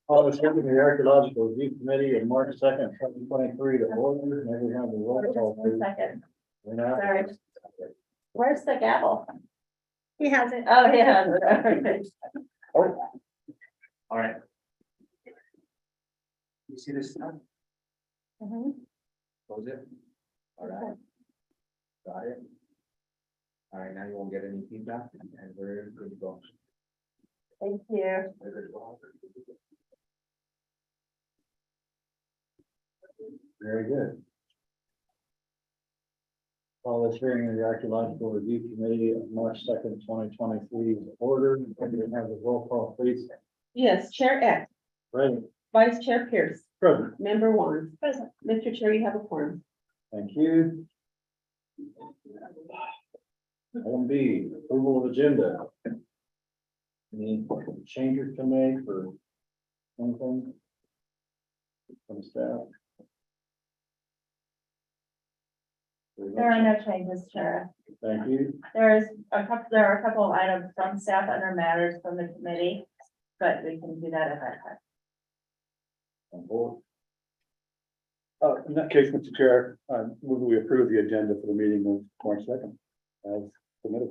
Call the Secondary Archaeological Review Committee of March 2nd, 2023 to order. May we have the roll call, Just one please? second, We're not- sorry. Where's the gavel? He has it. Oh, yeah. Oh, All right. You see this stuff? Mhm. Close it. All right. Got it. All right, now you won't get any feedback and we're good to go. Thank you. We're good to go. very good. Call this hearing of the Archaeological Review Committee of March 2nd, 2023 to order. May we have the roll call, please? Yes, Chair X, Ready? Vice Chair Pierce, Present. Member Juan. Present. Mr. Chair, you have a quorum. Thank you. Item B, approval of agenda. Any changes to make or anything? From staff? There are no changes, Chair. Thank you. There are a couple of items from staff under matters from the committee, but we can do that at that time. On board. In that case, Mr. Chair, I move we approve the agenda for the meeting of March 2nd as submitted.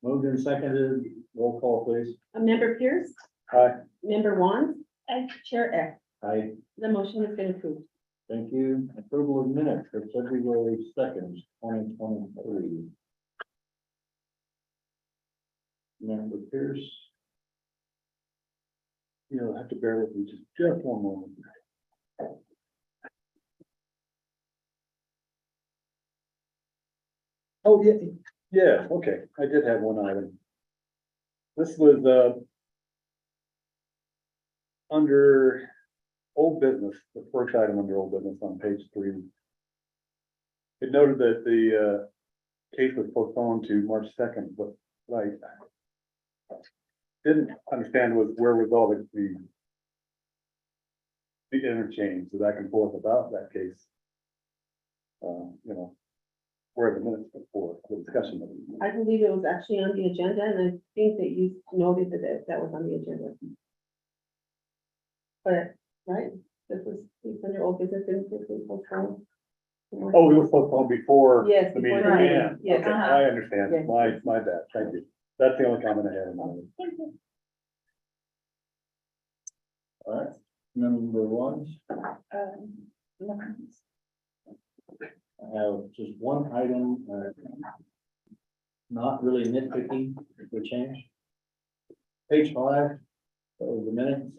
Moved and seconded, roll call please. Member Pierce, Aye. Member Juan, and Chair X. Aye, The motion has been approved. thank you. Approval of minutes for February 2nd, 2023. Member Pierce. You'll have to bear with me just one moment. Oh, yeah, okay, I did have one item. This was, under old business, the first item under old business on page 3. It noted that the, case was postponed to March 2nd, but like, didn't understand was where was all the interchange, the back and forth about that case. You know, where the minutes before the discussion. of it. I believe it was actually on the agenda, and I think that you noted that that was on the agenda. But, right, this was, it's under old business, and this was postponed. Oh, it was postponed before Yes, the before meeting the meeting, began. yes. Okay, I understand. Yes. My bad. Thank you. That's the only comment I had in mind. All right, number one, I have just one item, not really nitpicking, the change. Page 5 of the minutes.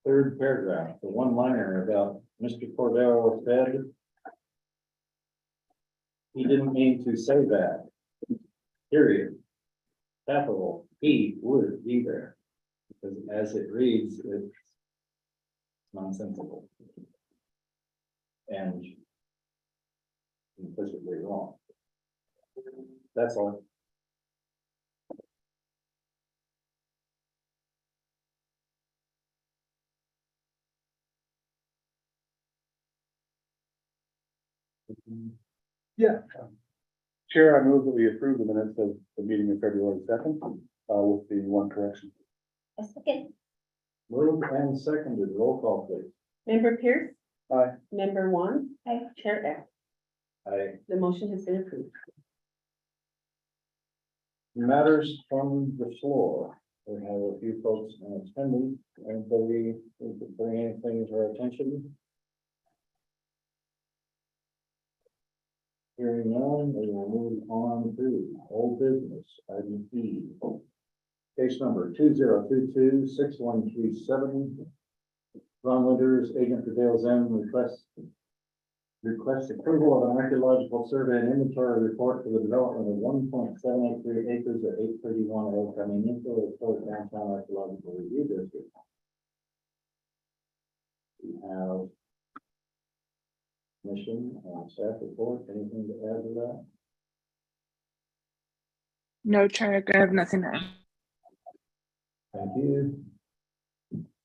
Third paragraph, the one liner about Mr. Cordero said. He didn't mean to say that. Period. Capital, he would be there. Because as it reads, it's nonsensical. And implicitly wrong. That's all. Yeah. Chair, I move that we approve the minutes of the meeting of February 2nd, with the one correction. A second. Moved and seconded, roll call please. Member Pierce. Aye. Member Juan, Chair X. The motion has been approved. Matters from the floor. We have a few folks in attendance. Anybody who could bring anything to our attention? Hearing none, we will move on to old business, item E. Case number 2022-6137. Ron Winters, agent for Dale's End, requests approval of an archaeological survey and inventory report for the development of 1.783 acres at 831 Old Caminito, the downtown archaeological review district. We have mission, staff report, anything to add to that? No, Chair, I have nothing to add. Thank you.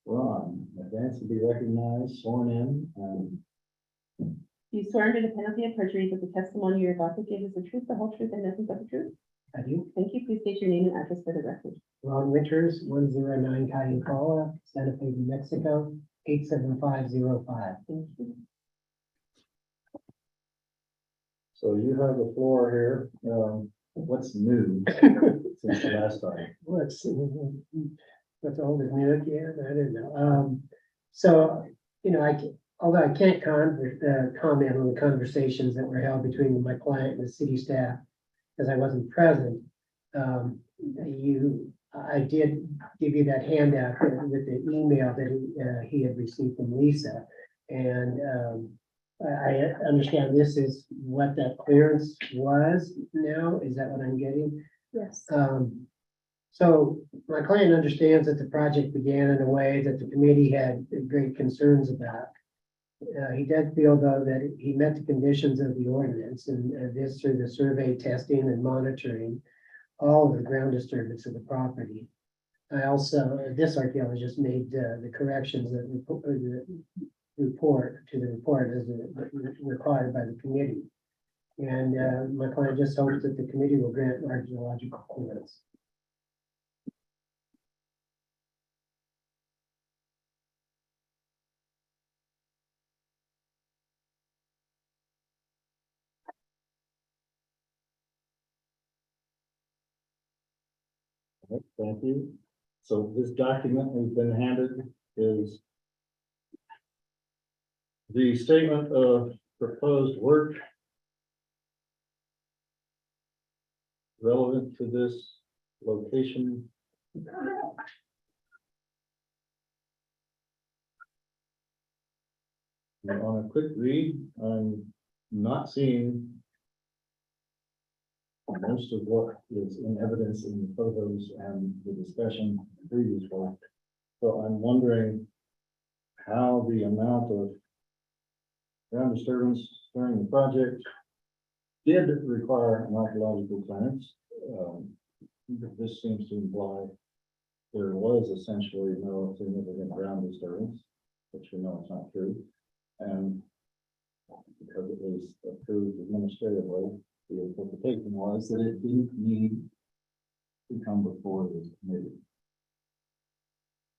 Ron, advance to be recognized, sworn in, and You swear under the penalty of perjury that the testimony you're about to give is the truth, the whole truth, and nothing but the truth? I do. Thank you. Please state your name and address for the record. Ron Winters, 109 Cayucala, Santa Fe, New Mexico, 87505. Thank you. So you have the floor here. What's new since the last time? What's old is new again? I don't know. So, you know, although I can't comment on the conversations that were held between my client and the city staff, because I wasn't present. I did give you that handout with the email that he had received from Lisa. And I understand this is what that clearance was now. Is that what I'm getting? Yes. So my client understands that the project began in a way that the committee had great concerns about. He did feel, though, that he met the conditions of the ordinance, and this through the survey, testing, and monitoring all of the ground disturbance of the property. I also, this archaeologist made the corrections that report as required by the committee. And my client just hopes that the committee will grant archaeological clearance. Thank you. So this document we've been handed is the statement of proposed work relevant to this location. And on a quick read, I'm not seeing most of what is in evidence in the photos and the discussion previously. So I'm wondering how the amount of ground disturbance during the project did require an archaeological clearance. This seems to imply there was essentially no significant ground disturbance, which we know is not true. And because it was approved administratively, the interpretation was that it didn't need to come before this committee.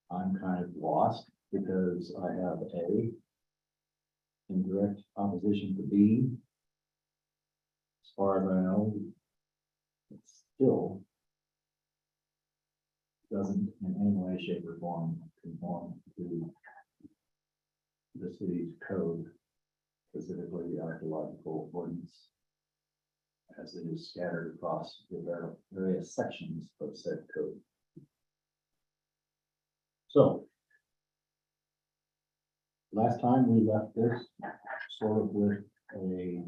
I'm kind of lost because I have A in direct opposition to B. As far as I know, it still doesn't in any way, shape, or form conform to the city's code, specifically the archaeological ordinance, as it is scattered across the various sections of said code. So, last time we left this sort of with a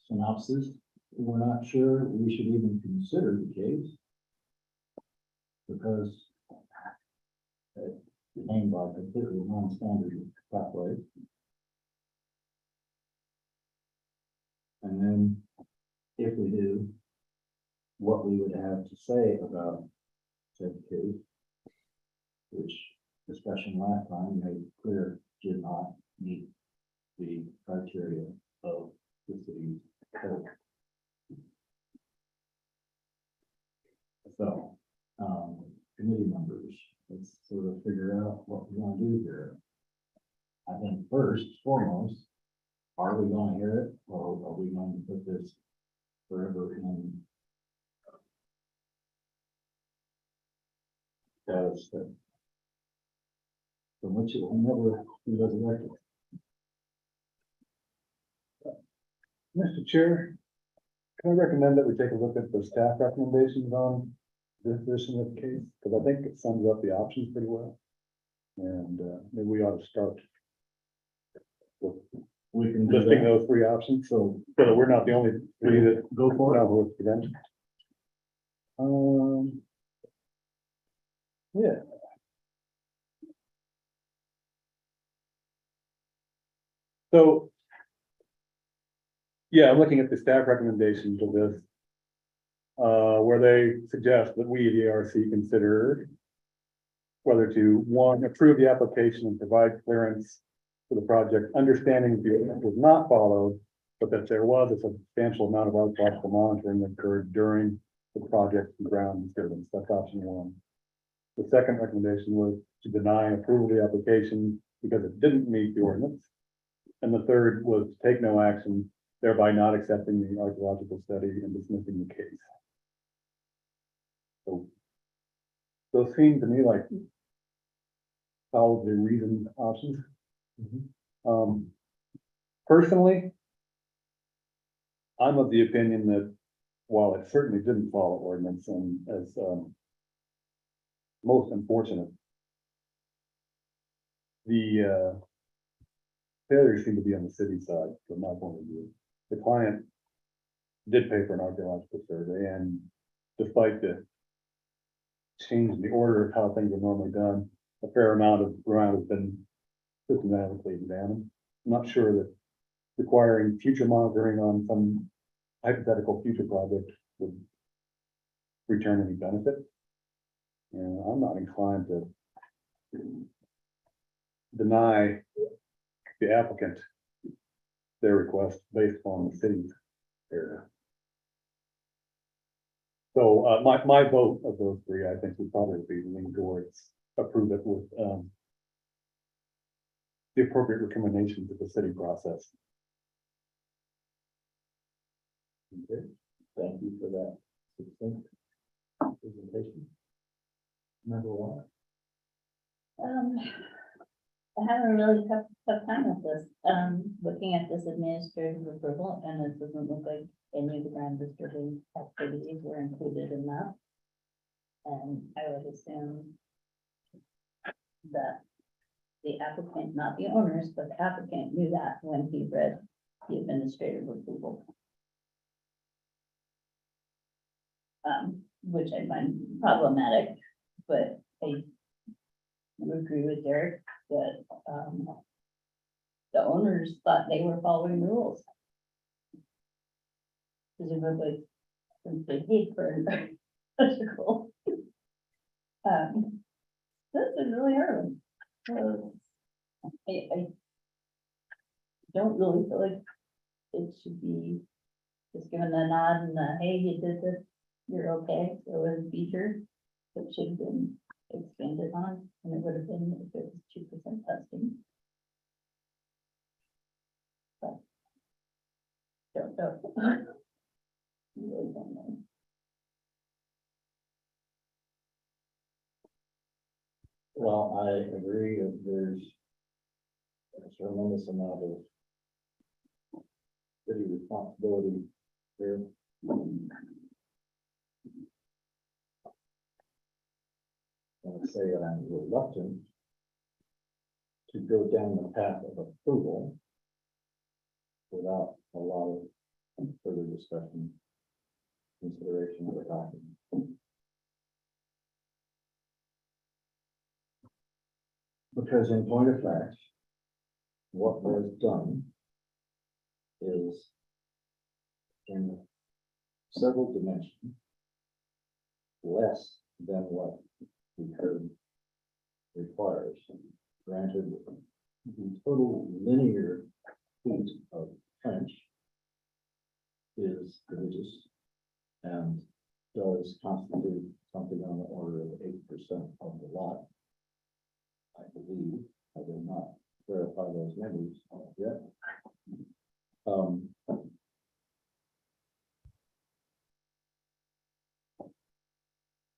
synopsis. We're not sure we should even consider the case because it became by completely non-standard pathway. And then, if we do, what we would have to say about said case, which discussion last time made clear did not meet the criteria of the city's code. So, committee members, let's sort of figure out what we want to do here. I think first, foremost, are we going to hear it, or are we going to put this forever in status that from which it will never be resurrected? Mr. Chair, can I recommend that we take a look at the staff recommendations on this version of the case? Because I think it sums up the options pretty well. And maybe we ought to start with We can do listing that. those three options, So so that we're not the only three that go for it. vote for them. Yeah. So. Yeah, I'm looking at the staff recommendations of this. Where they suggest that we, the ARC, consider whether to, one, approve the application and provide clearance for the project, understanding the ordinance was not followed, but that there was a substantial amount of archaeological monitoring that occurred during the project ground disturbance. That's option one. The second recommendation was to deny approval of the application because it didn't meet the ordinance. And the third was to take no action, thereby not accepting the archaeological study and dismissing the case. So those seem to me like solidly reasoned options. Personally, I'm of the opinion that while it certainly didn't follow ordinance and as most unfortunate, the failures seem to be on the city side, from my point of view. The client did pay for an archaeological survey, and despite the change in the order of how things are normally done, a fair amount of ground has been systematically examined. I'm not sure that requiring future monitoring on some hypothetical future project would return any benefit. And I'm not inclined to deny the applicant their request based on the city's area. So my vote of those three, I think, would probably be lean towards approve it with the appropriate recommendations of the city process. Okay, thank you for that succinct presentation. Number one. I have a really tough time with this, looking at this administrative approval, and it doesn't look like any of the ground disturbing activities were included in that. And I would assume that the applicant, not the owners, but the applicant knew that when he read the administrative approval. Which I find problematic, but I would agree with Derek that, the owners thought they were following the rules. Presumably, since they paid for an electrical. This is really hard. So, I don't really feel like it should be just given a nod and a, hey, you did this, you're okay, so in the future, it should have been expanded on, and it would have been if it was 2% testing. But don't know. Really don't know. Well, I agree that there's a tremendous amount of city responsibility there. I would say that I'm reluctant to go down the path of approval without a lot of further discussion, consideration of the document. Because in point of fact, what was done is in several dimensions less than what the code requires. Granted, the total linear feet of trench is religious and does constitute something on the order of 8% of the lot. I believe, I did not verify those numbers yet.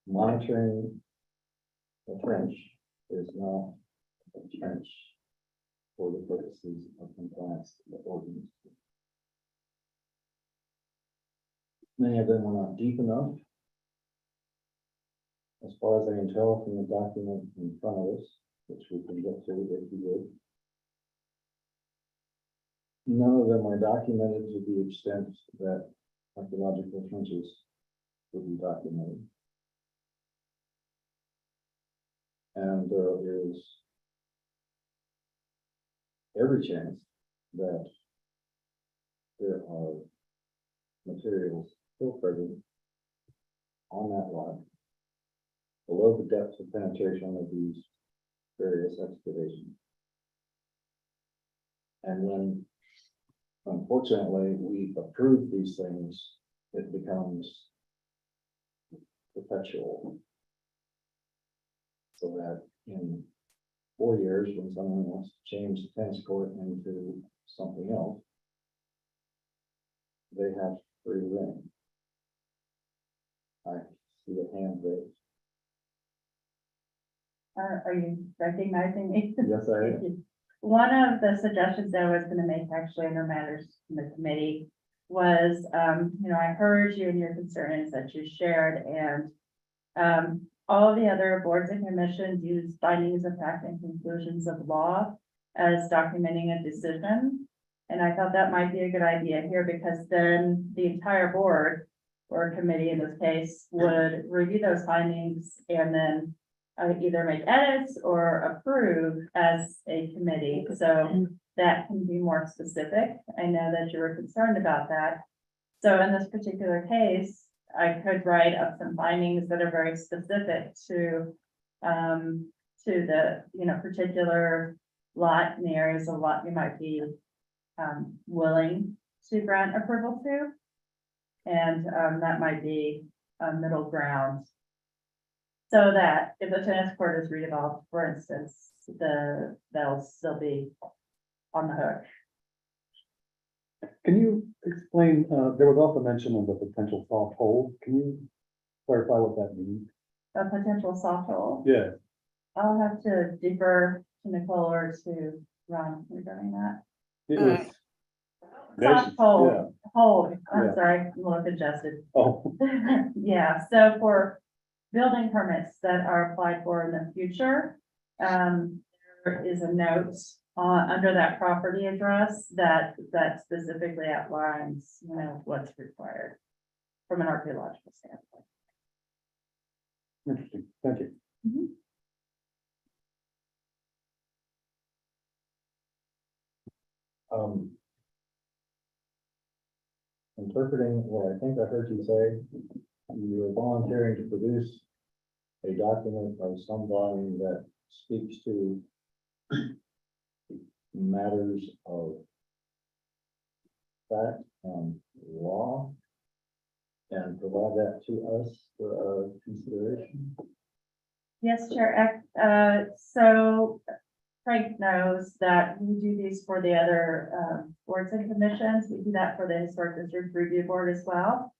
Monitoring a trench is not a trench for the purposes of compliance with the ordinance. Many of them were not deep enough. As far as I can tell from the document in front of us, which we can get to if you would. None of them are documented to the extent that archaeological trenches would be documented. And there is every chance that there are materials still present on that lot below the depth of penetration of these various excavations. And when unfortunately, we approve these things, it becomes perpetual. So that in 4 years, when someone wants to change the tennis court into something else, they have free reign. I see a hand raised. Are you recognizing me? Yes, I am. One of the suggestions that I was gonna make actually under matters in the committee was, I heard you and your concerns that you shared, and all of the other boards and commissions use findings of fact and conclusions of law as documenting a decision. And I thought that might be a good idea here, because then the entire board or committee in this case would review those findings and then either make edits or approve as a committee. So that can be more specific. I know that you were concerned about that. So in this particular case, I could write up some findings that are very specific to the, particular lot and the areas of lot you might be willing to grant approval to. And that might be a middle ground. So that if the tennis court is redeveloped, for instance, they'll still be on the hook. Can you explain, there was also mention of the potential soft hold. Can you clarify what that means? A potential soft hole. Yeah, I'll have to defer to Nicole or to Ron regarding that. it was. Soft hold, hold, I'm Yeah. sorry, I'm a little congested. Oh, Yeah, so for building permits that are applied for in the future, there is a note under that property address that specifically outlines, what's required from an archaeological standpoint. interesting. Thank you. Interpreting what I think I heard you say, you are volunteering to produce a document of some volume that speaks to matters of fact and law, and provide that to us for our consideration. Yes, Chair. So Frank knows that we do these for the other boards and commissions. We do that for the Historic District Review Board as well.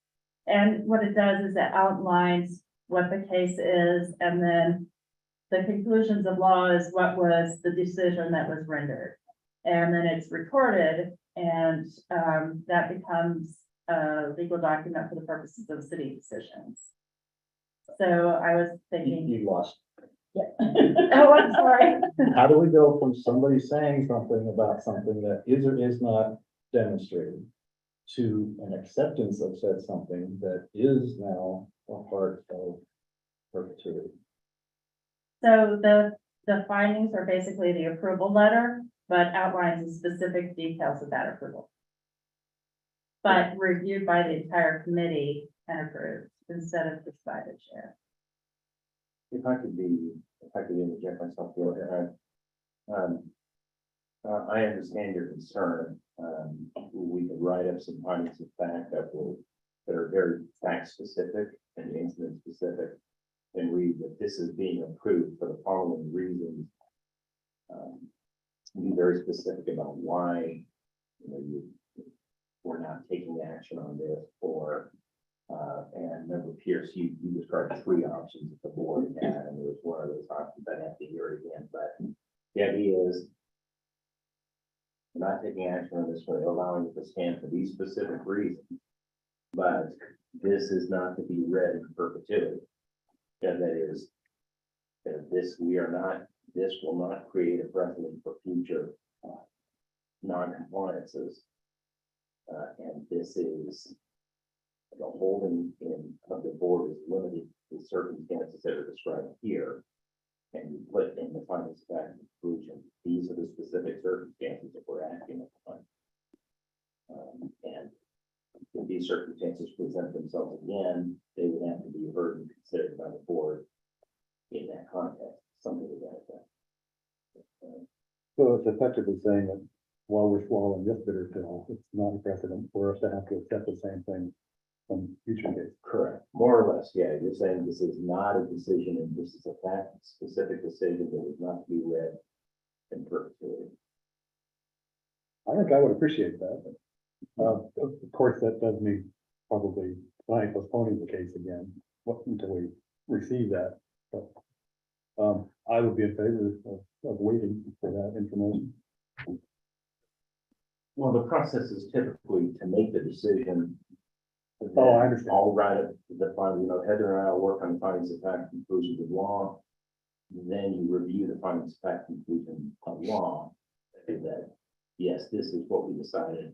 And what it does is it outlines what the case is, and then the conclusions of law is what was the decision that was rendered. And then it's recorded, and that becomes a legal document for the purposes of city decisions. So I was thinking, You lost. oh, I'm sorry. How do we go from somebody saying something about something that is or is not demonstrated to an acceptance of said something that is now a part of perpetuity? So the findings are basically the approval letter, but outlines the specific details of that approval. But reviewed by the entire committee and approved instead of just by the chair. If I could interject myself here, I understand your concern. We could write up some findings of fact that are very fact specific and incident specific. And read that this is being approved for the following reasons. Be very specific about why, we're not taking action on this, or and Member Pierce, you described 3 options that the board had, and there was one of those options. I'd have to hear it again, but the idea is we're not taking action on this, we're allowing it to stand for these specific reasons. But this is not to be read in perpetuity. And that is, that this will not create a precedent for future non-compliances. And this is the holding in of the board is limited to circumstances that are described here. And you put in the findings of fact and conclusion, these are the specific circumstances that we're acting upon. And if these circumstances present themselves again, they would have to be heard and considered by the board in that context, something to that effect. So it's effectively saying that while we're swallowing this bitter pill, it's not a precedent for us to have to accept the same thing from future cases. Correct, more or less, yeah, you're saying this is not a decision, and this is a fact specific decision that is not to be read in perpetuity. I think I would appreciate that. Of course, that does mean probably postponing the case again, until we receive that. But I would be in favor of waiting for that information. Well, the process is typically to make the decision. Oh, I understand. All right, the final, Heather and I will work on findings of fact, conclusions of law. Then you review the findings of fact, conclusion of law. Say that, yes, this is what we decided.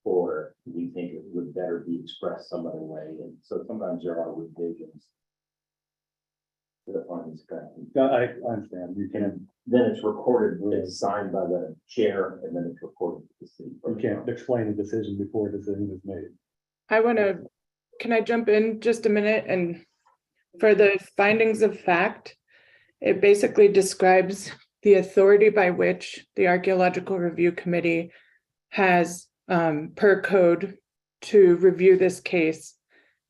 Or we think it would better be expressed some other way, and so sometimes there are revisions to the findings of fact. No, I understand. You can't, Then it's recorded, it's signed by the chair, and then it's recorded to the city. you can't explain the decision before a decision is made. Can I jump in just a minute? And for the findings of fact, it basically describes the authority by which the Archaeological Review Committee has per code to review this case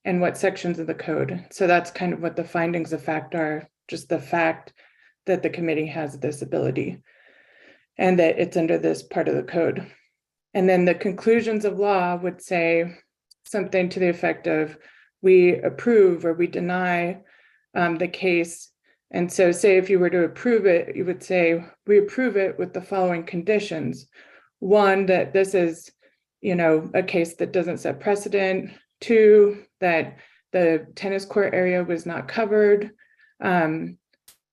and what sections of the code. So that's kind of what the findings of fact are, just the fact that the committee has this ability and that it's under this part of the code. And then the conclusions of law would say something to the effect of, we approve or we deny the case. And so say if you were to approve it, you would say, we approve it with the following conditions. One, that this is, a case that doesn't set precedent. Two, that the tennis court area was not covered.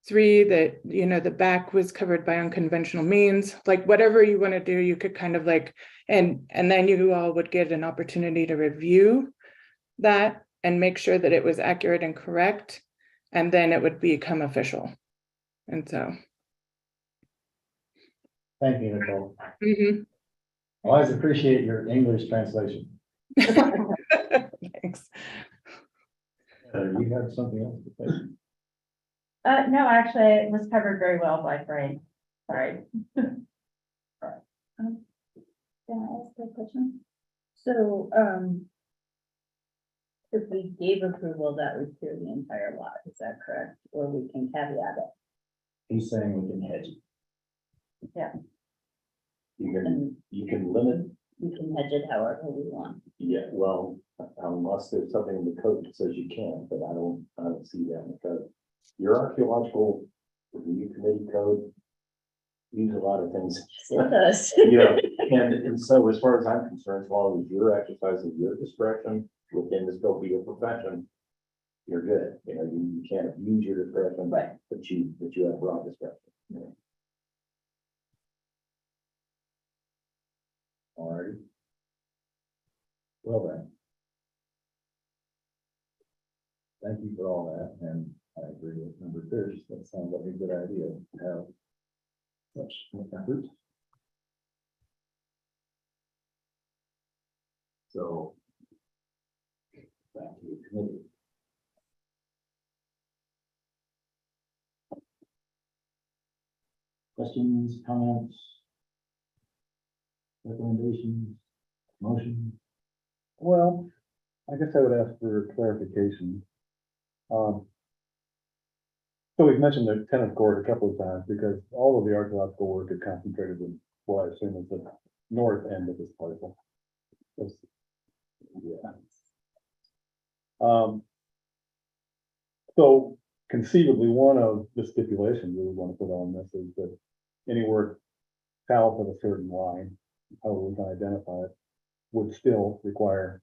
Three, that, the back was covered by unconventional means. Like whatever you want to do, you could kind of like, and then you all would get an opportunity to review that and make sure that it was accurate and correct. And then it would become official. And so. Thank you, Nicole. Mhm. I always appreciate your English translation. Thanks. You have something else to say? No, actually, it was covered very well by Frank. Sorry. Can I ask a question? So, if we gave approval, that would clear the entire lot, is that correct? Or we can caveat it? He's saying we can hedge it. You can limit, We can hedge it however we want. yeah, well, unless there's something in the code that says you can, but I don't see that in the code. Your archaeological review committee code use a lot of things. It does. And so as far as I'm concerned, as long as you're exercising your discretion within the scope of your profession, you're good. You can't abuse your discretion. Right. But you have broad discretion. All right. Well then. Thank you for all that, and I agree with Member Pierce, that sounds like a good idea to have such effort. So. Back to the committee. Questions, comments? Recommendations, motion? Well, I guess I would ask for clarification. So we've mentioned the tennis court a couple of times because all of the archaeological work is concentrated in what I assume is the north end of this parcel. Yeah. So conceivably, one of the stipulations we would want to put on this is that any work south of a certain line, however we can identify it, would still require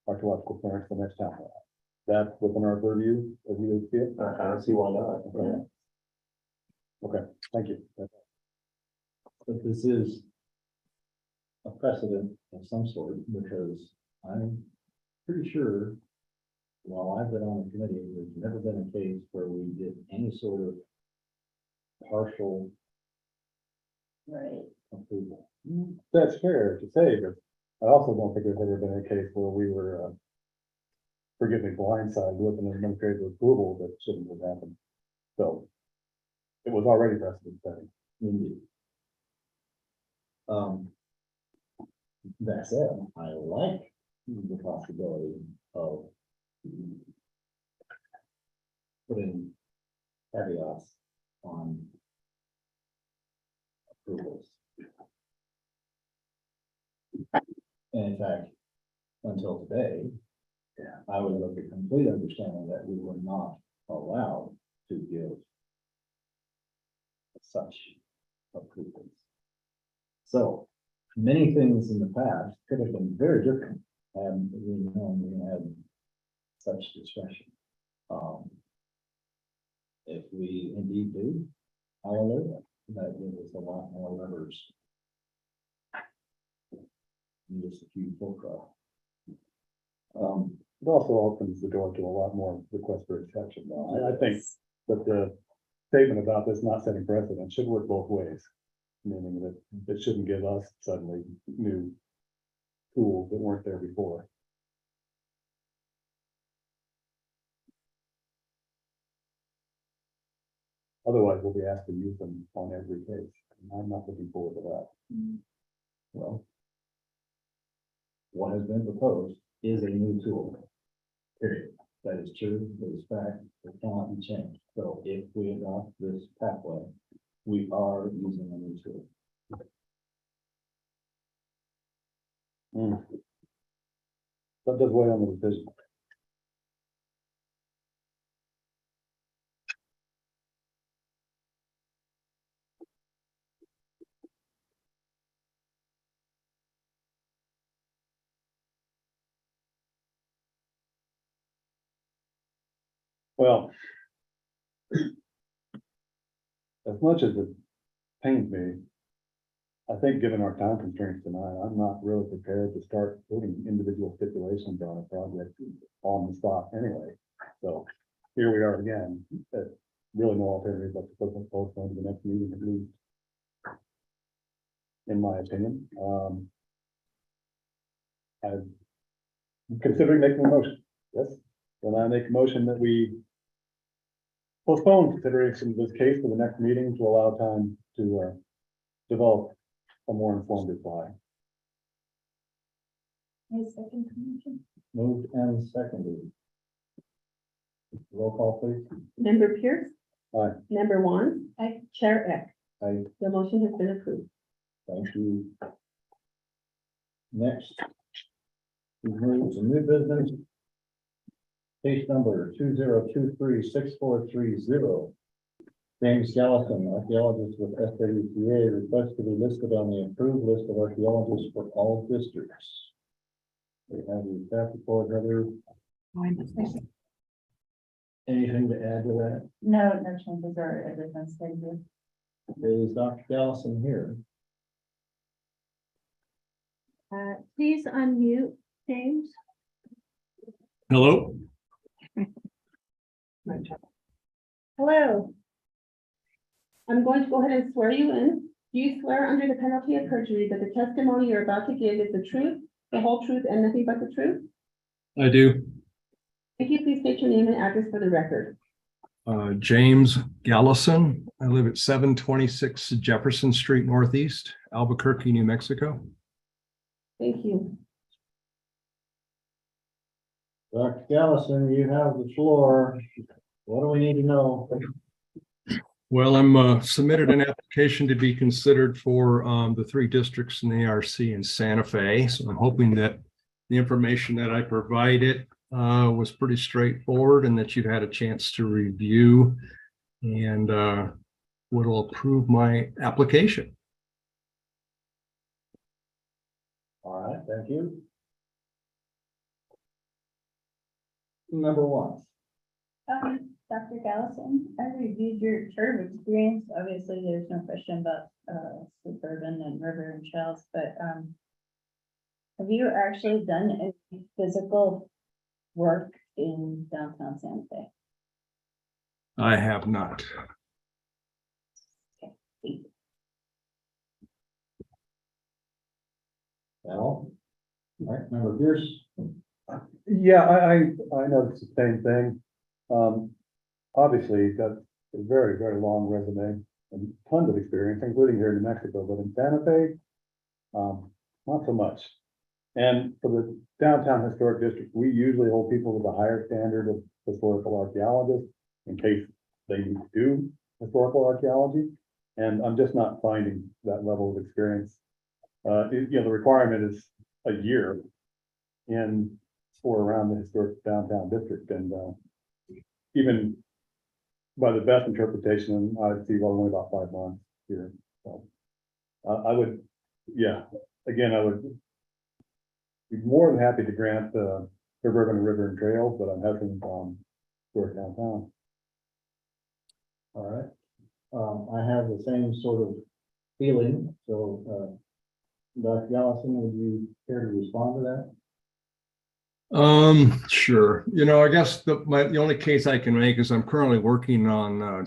archaeological clearance the next time around. That's within our purview, as you would see it. I don't see why not. Yeah. Okay, thank you. But this is a precedent of some sort, because I'm pretty sure while I've been on the committee, there's never been a case where we did any sort of partial Right. approval. That's fair to say, but I also don't think there's ever been a case where we were, forgive me, blindsided with an administrative approval that shouldn't have happened. So it was already precedent setting. Indeed. That said, I like the possibility of putting caveats on approvals. And in fact, until today, I was of the complete understanding that we were not allowed to give such approvals. So many things in the past could have been very different had we known we had such discretion. If we indeed do, hallelujah, that gives us a lot more levers. And just a few full. It also opens the door to a lot more requests for exception, though. I think that the statement about this not setting precedent should work both ways. Meaning that it shouldn't give us suddenly new tools that weren't there before. Otherwise, we'll be asked to use them on every case. And I'm not looking forward to that. Well, what has been proposed is a new tool. Period. That is true, that is fact, it cannot be changed. So if we adopt this pathway, we are using a new tool. That does weigh on the decision. Well, as much as it pains me, I think given our time constraints tonight, I'm not really prepared to start putting individual stipulations on a project on the spot anyway. So here we are again, really no alternative but to postpone to the next meeting at least. In my opinion, I'm considering making a motion. Yes, then I make a motion that we postpone consideration of this case for the next meeting to allow time to develop a more informed reply. Moved and seconded. Roll call, please. Member Pierce. Aye. Member Juan. Chair Eck. Aye. The motion has been approved. Thank you. Next. We move to new business. Case number 20236430. James Gallison, archaeologist with SWPA, requests to be listed on the approved list of archaeologists for all districts. We have the staff report, Heather. Anything to add to that? No, no changes or additions, thank you. Is Dr. Gallison here? Please unmute, James. Hello, Hello. I'm going to go ahead and swear you in. Do you swear under the penalty of perjury that the testimony you're about to give is the truth, the whole truth, and nothing but the truth? I do. If you please state your name and address for the record. James Gallison. I live at 726 Jefferson Street Northeast, Albuquerque, New Mexico. Thank you. Dr. Gallison, you have the floor. What do we need to know? Well, I'm submitted an application to be considered for the 3 districts in the ARC in Santa Fe. So I'm hoping that the information that I provided was pretty straightforward and that you've had a chance to review and will approve my application. All right, thank you. Number 1. Dr. Gallison, I reviewed your chart of experience. Obviously, there's no question about Suburban and River and Shells, but have you actually done any physical work in downtown Santa Fe? I have not. Well, all right, Member Pierce. Yeah, I noticed the same thing. Obviously, he's got a very, very long resume and tons of experience, including here in New Mexico, but in Santa Fe, Not so much. And for the downtown historic district, we usually hold people with a higher standard of historical archaeologists in case they need to do historical archaeology. And I'm just not finding that level of experience. The requirement is a year in or around the historic downtown district, and even by the best interpretation, I'd see only about 5 months here. So I would, yeah, again, I would be more than happy to grant suburban river and trails, but I'm hesitant on historic downtown. All right. I have the same sort of feeling, so, Dr. Allison, would you care to respond to that? Sure. I guess the only case I can make is I'm currently working on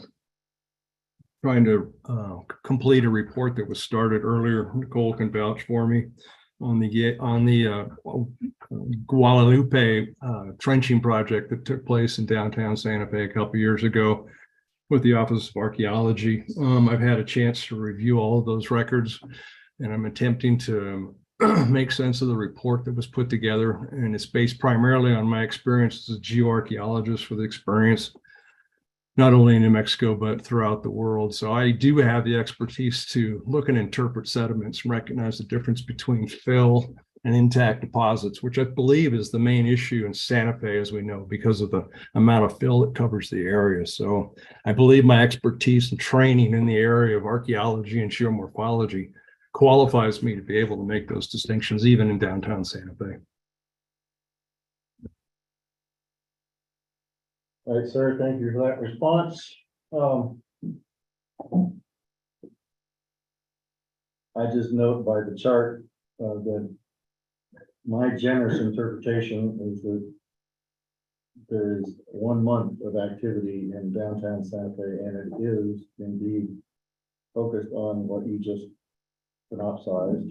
trying to complete a report that was started earlier. Nicole can vouch for me on the Guadalupe trenching project that took place in downtown Santa Fe a couple years ago with the Office of Archaeology. I've had a chance to review all of those records, and I'm attempting to make sense of the report that was put together, and it's based primarily on my experience as a geoarchaeologist with experience not only in New Mexico but throughout the world. So I do have the expertise to look and interpret sediments and recognize the difference between fill and intact deposits, which I believe is the main issue in Santa Fe, as we know, because of the amount of fill that covers the area. So I believe my expertise and training in the area of archaeology and geomorphology qualifies me to be able to make those distinctions even in downtown Santa Fe. All right, sir, thank you for that response. I just note by the chart that my generous interpretation is that there is 1 month of activity in downtown Santa Fe, and it is indeed focused on what you just synopsized.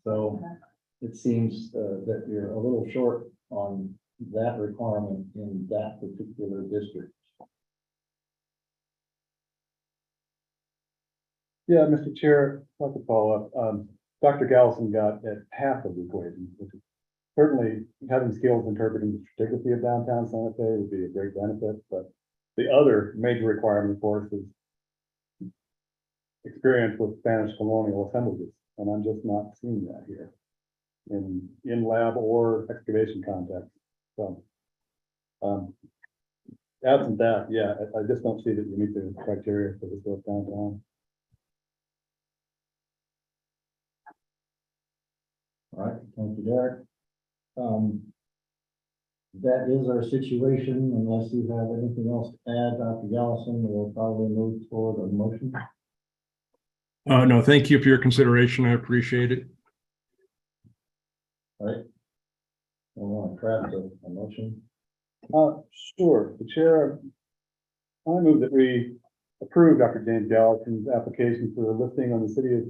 So it seems that you're a little short on that requirement in that particular district. Yeah, Mr. Chair, if I could follow up. Dr. Gallison got at half of the equation, which is certainly having skills interpreting the stratigraphy of downtown Santa Fe would be a great benefit, but the other major requirement, of course, is experience with Spanish colonial assemblages, and I'm just not seeing that here in lab or excavation context. So, absent that, yeah, I just don't see that you meet the criteria for this downtown. All right, thank you, Derek. That is our situation. Unless you have anything else to add, Dr. Gallison, we'll probably move toward a motion. No, thank you for your consideration. I appreciate it. All right. I want to craft a motion. Sure, the chair, I move that we approve Dr. James Gallison's application for a listing on the city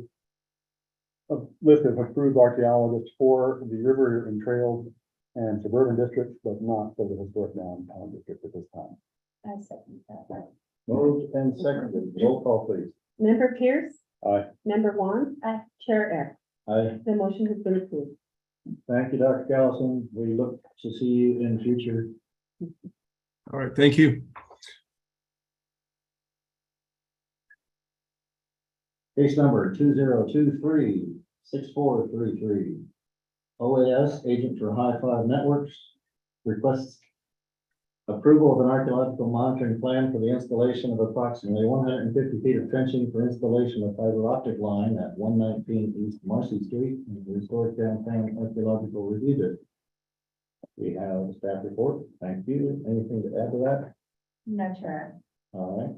of list of approved archaeologists for the river and trails and suburban districts, but not for the historic downtown district at this time. I second that. Moved and seconded. Roll call, please. Member Pierce, Aye. Member Juan, Aye. Chair X. Aye. The motion has been approved. Thank you, Dr. Gallison. We look to see you in future. All right, thank you. Case number 2023-6433. OAS, Agent for High Five Networks, requests approval of an archaeological monitoring plan for the installation of approximately 150 feet of trenching for installation of fiber optic line at 119 East Marcy Street in the historic downtown archaeological review district. We have a staff report. Thank you. Anything to add to that? No, Chair. All right.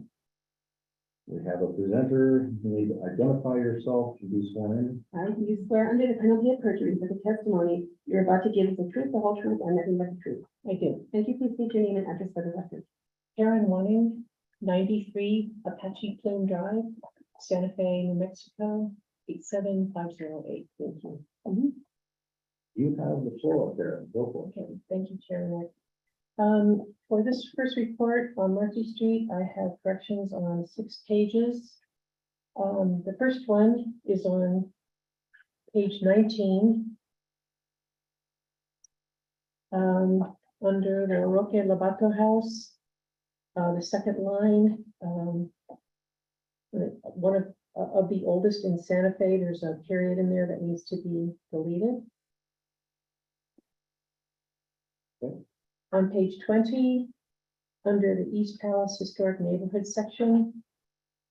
We have a presenter. You need to identify yourself to be sworn in. I do swear under the penalty of perjury that the testimony you're about to give is the truth, the whole truth, and nothing but the truth. I do. Thank you. Please state your name and address for the record. Karen Wanning, 93 Apache Plume Drive, Santa Fe, New Mexico, 87508. Thank you. You have the floor up there. Go for it. Okay, thank you, Chairman. For this first report on Marcy Street, I have corrections on 6 pages. The first one is on page 19. Under the Roque Labato House, the second line, one of the oldest in Santa Fe, there's a period in there that needs to be deleted. On page 20, under the East Palace Historic Neighborhood section,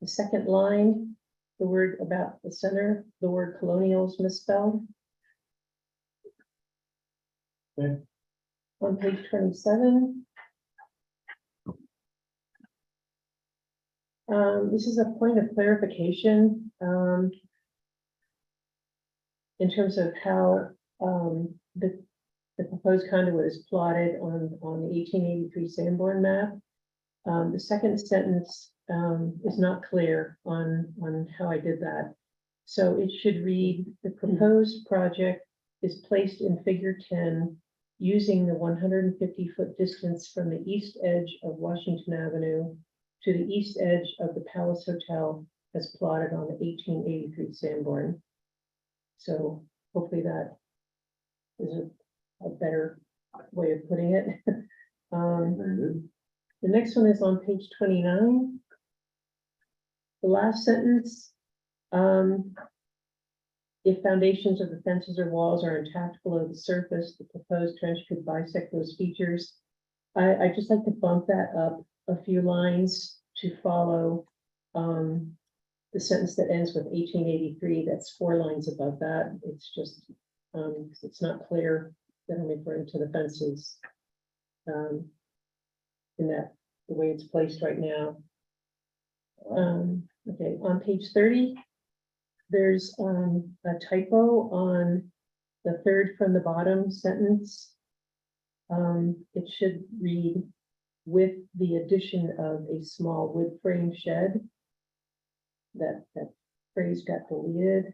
the second line, the word about the center, the word colonial is misspelled. Okay. On page 27. This is a point of clarification, in terms of how, the proposed conduit is plotted on the 1883 Sanborn map. The second sentence, is not clear on how I did that. So it should read, the proposed project is placed in figure 10 using the 150-foot distance from the east edge of Washington Avenue to the east edge of the Palace Hotel as plotted on the 1883 Sanborn. So hopefully that is a better way of putting it. Very good. The next one is on page 29. The last sentence, if foundations of the fences or walls are intact below the surface, the proposed trench could bisect those features. I just like to bump that up a few lines to follow the sentence that ends with 1883. That's 4 lines above that. It's just, it's not clear that I'm referring to the fences in that, the way it's placed right now. Okay, on page 30, there's a typo on the third from the bottom sentence. It should read, with the addition of a small wood frame shed. That phrase got deleted.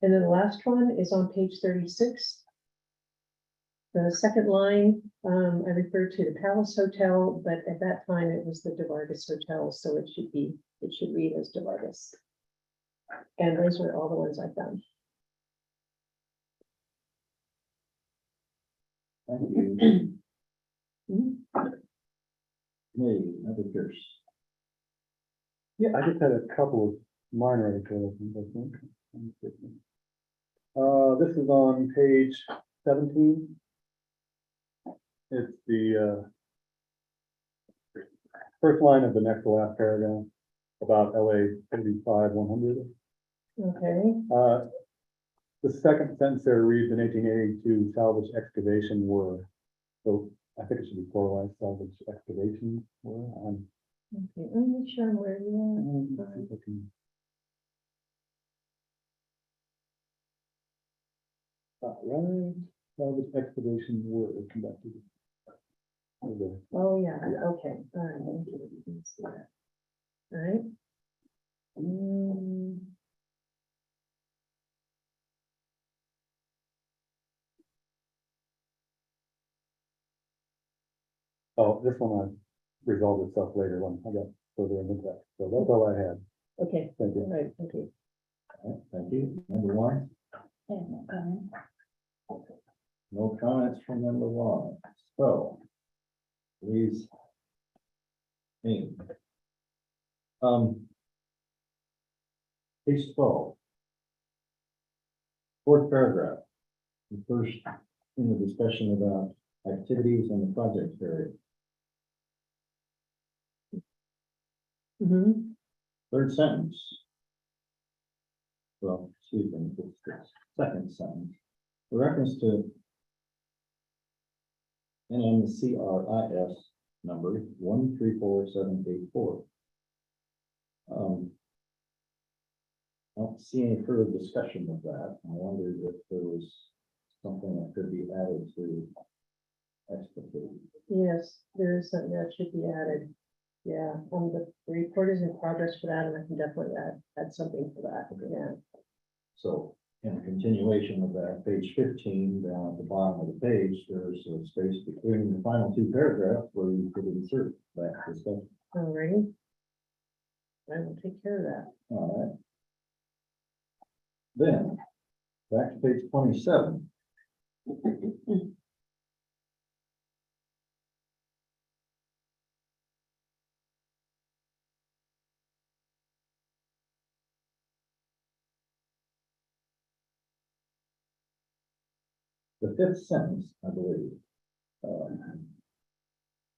And then the last one is on page 36. The second line, I referred to the Palace Hotel, but at that time it was the De Vargas Hotel, so it should read as De Vargas. And those were all the ones I found. Thank you. Hey, Heather Pierce. Yeah, I just had a couple of minor editorials, I think. This is on page 17. It's the first line of the next to last paragraph about LA 85-100. Okay, The second sentence there reads in 1882 salvage excavation were. So I think it should be pluralized salvage excavation were. okay, let me show where you Let's see if I can- Right, salvage excavation were conducted. Okay. are. Oh, yeah, okay, all right. You can see that. All right. Oh, this one I resolved itself later when I got further into that. So that's all I had. Okay, Thank you. all right, okay. All right, thank you. Number one, no comments from number one. So, please. Amy. Page 12. Fourth paragraph. The first in the discussion about activities and the project area. Mhm. Third sentence. Well, excuse me, it's the second sentence. The reference to NMCRIS number 134784. I don't see any further discussion of that. I wondered if there was something that could be added to expertise. Yes, there is something that should be added. Yeah, the report is in progress for that, and I can definitely add something for that, yeah. So in a continuation of that, page 15, down at the bottom of the page, there's a space between the final two paragraphs where you could insert that discussion. Alrighty. I will take care of that. All right. Then, back to page 27. The fifth sentence, I believe.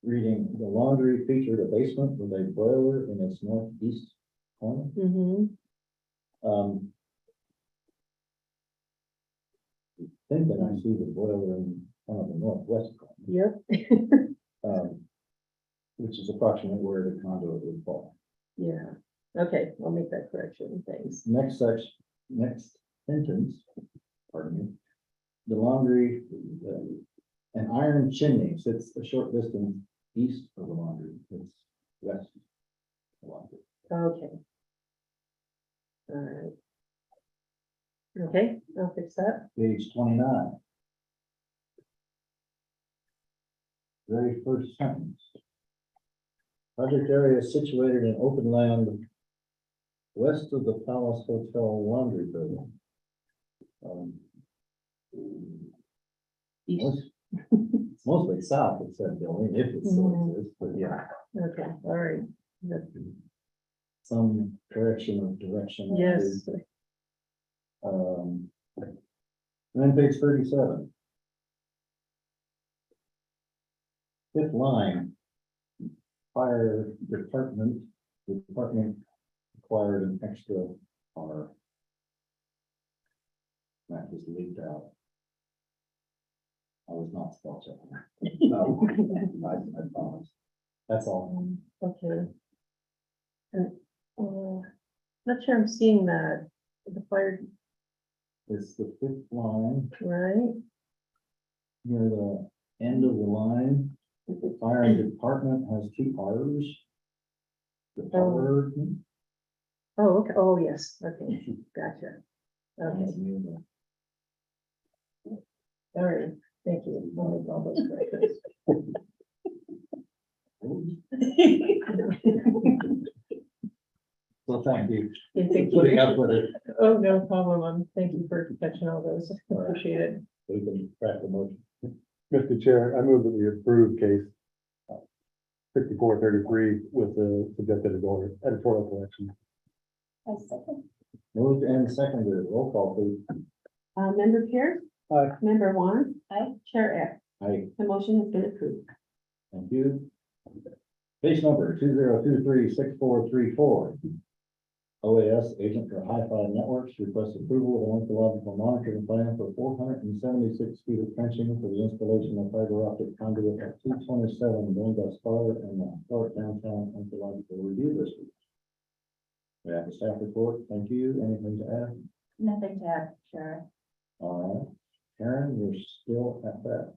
Reading, the laundry featured a basement with a boiler in its northeast corner. Mm-hmm. Thinking I see the boiler in one of the northwest corner, Yep. which is approximately where the conduit would fall. Yeah, okay, I'll make that correction, thanks. Next section, next sentence, pardon me. The laundry, an iron chimney sits a short distance east of the laundry, it's west of the laundry. Okay. Alright. Okay, I'll fix that. Page 29. Very first sentence. Project area is situated in open land west of the Palace Hotel Laundry Building. It's mostly south of said building, if it still exists, but yeah, Okay, alright. some correction of direction. Yes, Then page 37. Fifth line. Fire department, the department acquired an extra car. That was leaked out. I was not spell checking. No, I promise. That's all. okay. And, not sure I'm seeing that, the fire, It's the fifth line, right? near the end of the line. The fire department has two R's. Department. Oh, okay, oh, yes, okay, gotcha. Okay, all right, thank you. I'll make all those corrections. Well, thank you Yeah, for thank putting you. up with it. Oh, no problem, thank you for catching all those, appreciate it. We can crack the motion. Mr. Chair, I move that we approve case 6433 with the suggested editorial correction. I second. Moved and seconded, roll call please. Member Pierce. Aye. Member Juan. Aye. Chair F. Aye, The motion has been approved. thank you. Case number 20236434. OAS agent for Hi-Fi Networks requests approval of an ecological monitoring plan for 476 feet of trenching for the installation of fiber optic conduit at 227 Dundas Fire and the Historic Downtown Ecological Review District. We have a staff report. Thank you. Anything to add? Nothing to add, Sheriff. All right. Karen, you're still at that.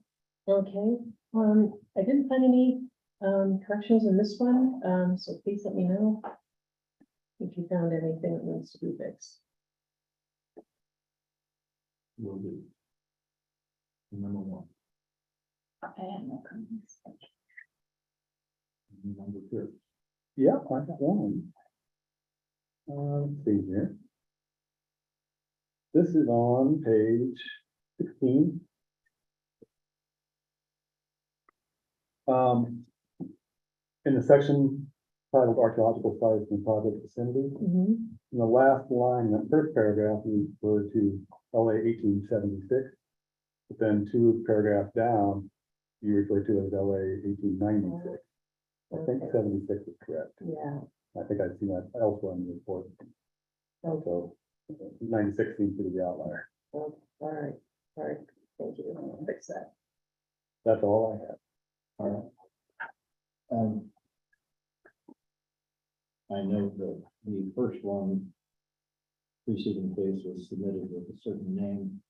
Okay, I didn't find any, corrections in this one, so please let me know if you found anything that needs to be fixed. Will do. Number one. I have no comments. Number two. Yeah, I got one. Let's see here. This is on page 16. In the section titled archaeological sites and project vicinity, Mhm. in the last line, that first paragraph, we refer to LA 1876. But then two paragraphs down, you refer to as LA 1896. I think Okay. 76 is correct. Yeah, I think I've seen that elsewhere in the report. okay, So 96 seems to be the outlier. all right, thank you, I'll fix that. That's all I have. All right. I know that the first one preceding case was submitted with a certain name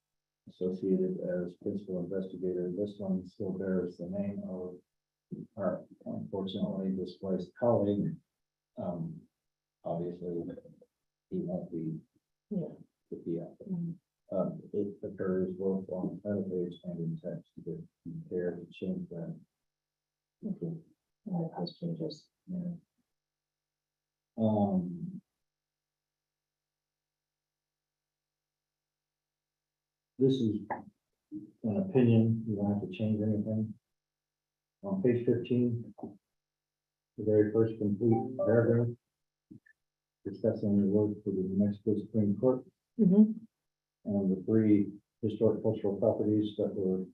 associated as principal investigator. This one still bears the name of our unfortunately displaced colleague. Obviously, he won't be Yeah. with the, It occurs both on the title page and in text, but you care to change that. Okay. I'll make those changes. Yeah. Um. This is an opinion, you don't have to change anything. On page 15. The very first complete paragraph. Discussing the work for the New Mexico Supreme Court Mhm. and the 3 historic cultural properties that were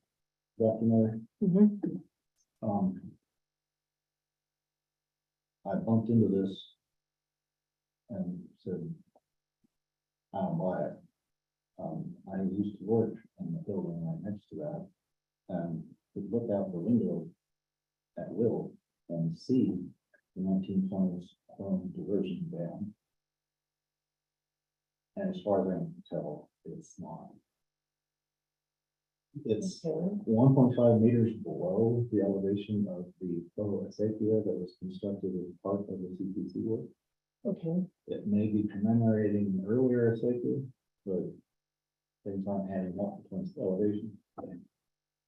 documented. Mhm. I bumped into this and said, I don't buy it. I used to work in the building right next to that and could look out the window at will and see the 1920s home diversion ban. And as far as I can tell, it's not. It's Okay. 1.5 meters below the elevation of the Polo Acequia that was constructed as part of the CPC work. Okay. It may be commemorating an earlier Acequia, but things aren't adding up between its elevation.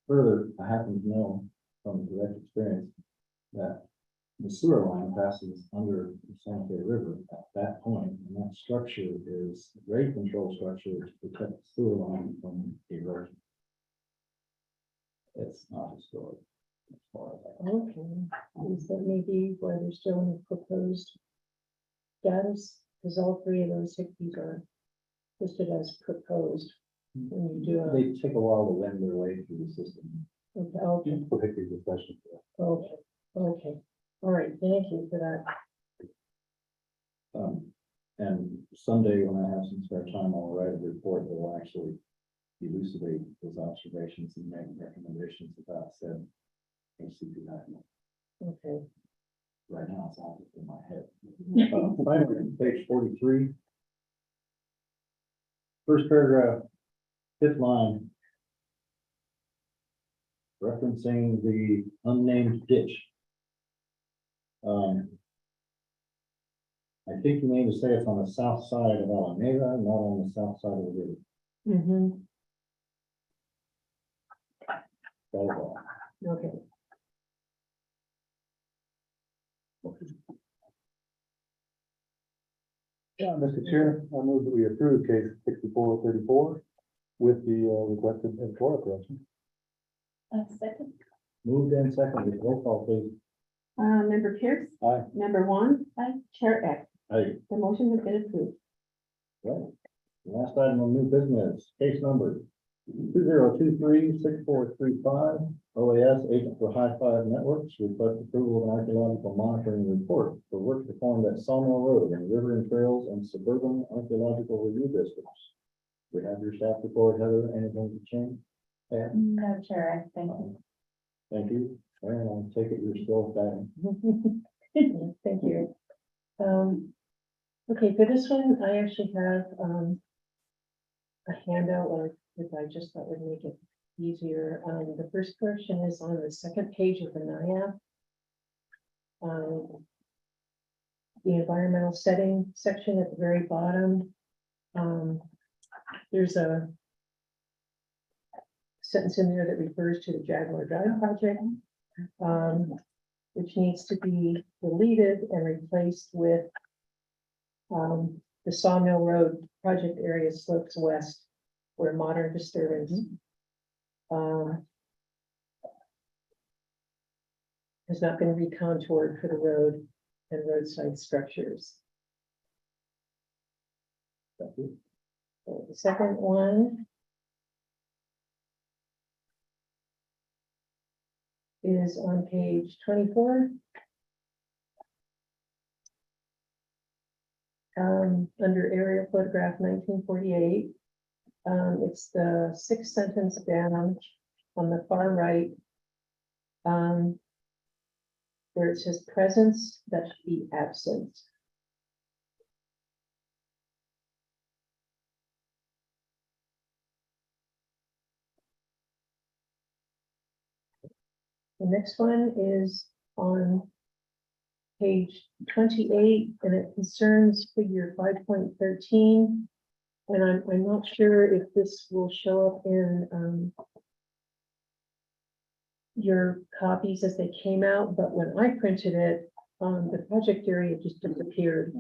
Further, I happen to know from direct experience that the sewer line passes under the Santa Fe River at that point, and that structure is a grade control structure to protect the sewer line from erosion. It's not historic. As far as I know. Okay. Is that maybe why they're still in the proposed status? Because all 3 of those 60s are listed as proposed. When you do a, They take a while to wend their way through the system. okay, Particularly the question. okay, okay. All right, thank you for that. And someday when I have some spare time, I'll write a report that will actually elucidate those observations and make recommendations about said HCP document. Okay. Right now, it's all in my head. Finally, page 43. First paragraph, 5th line. Referencing the unnamed ditch. I think you mean to say it's on the south side of Alameda, not on the south side of the river. Mm-hmm. That's all. Okay. Yeah, Mr. Chair, I move that we approve case 6434 with the requested editorial correction. Second. Moved and seconded, roll call please. Member Pierce. Aye. Member Juan. Aye. Chair X. Hey, The motion has been approved. right. Last item on new business, case number 2023-6435, OAS Agent for High Five Networks, request approval of an archaeological monitoring report for work performed at Sawmill Road and River and Trails and Suburban Archaeological Review Districts. We have your staff report, Heather, anything to change? Add? No, Chair, thank you. Thank you. Aaron, I'll take it you're still back. Thank you. Okay, for this one, I actually have, a handout, or if I just thought would make it easier. The first portion is on the second page of the NIAP. The environmental setting section at the very bottom. There's a sentence in there that refers to the Jaguar Drive project, which needs to be deleted and replaced with the Sawmill Road project area slopes west, where modern disturbance has not been recontoured for the road and roadside structures. So the second one is on page 24. Under area photograph 1948. It's the 6th sentence down on the far right. Where it says presence, that should be absent. The next one is on page 28, and it concerns figure 5.13. And I'm not sure if this will show up in, your copies as they came out, but when I printed it, the project area just disappeared.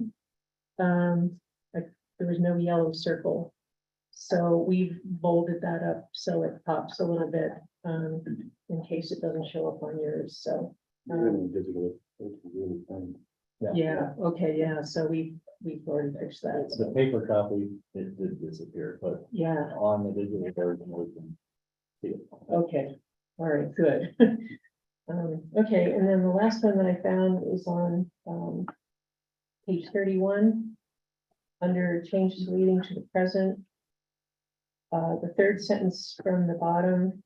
Like, there was no yellow circle. So we've bolded that up so it pops a little bit, in case it doesn't show up on yours, so. Even digital, it's really fun. Yeah, okay, yeah, so we've already fixed that, The so, paper copy, it did disappear, but yeah, on the digital version, we can see it. okay, all right, good. Okay, and then the last one that I found is on, page 31, under changes leading to the present. The third sentence from the bottom,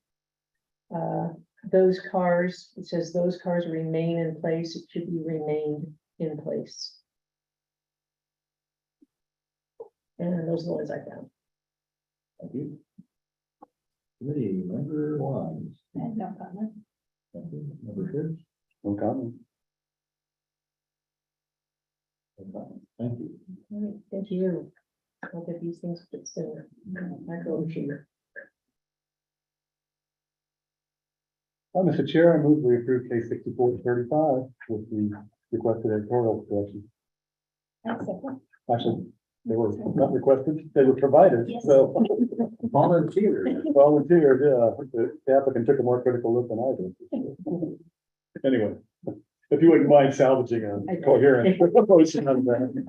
those cars, it says those cars remain in place, it should be remained in place. And those are the ones I found. Thank you. Committee member one. And no comment. Thank you. Member Fritz. No comment. No comment. Thank you. All right, thank you. I'll get these things fixed in my computer. Mr. Chair, I move we approve case 6435 with the requested editorial correction. Actually, they were not requested, they were provided, Yes. so. Volunteer. Volunteered, yeah, the applicant took a more critical look than I did. Anyway, if you wouldn't mind salvaging a coherent motion on that.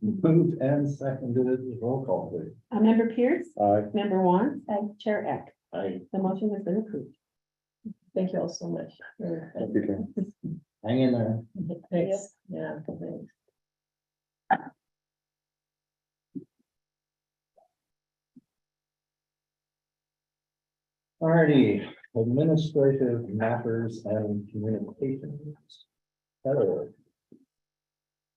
Moved and seconded, roll call, please. Member Pierce, Aye. member Juan, Chair Eck. Aye. The motion has been approved. Thank you all so much. Thank you, Karen. Hang in there. Thanks, yeah, thanks. Alrighty, administrative matters and communications. Heather.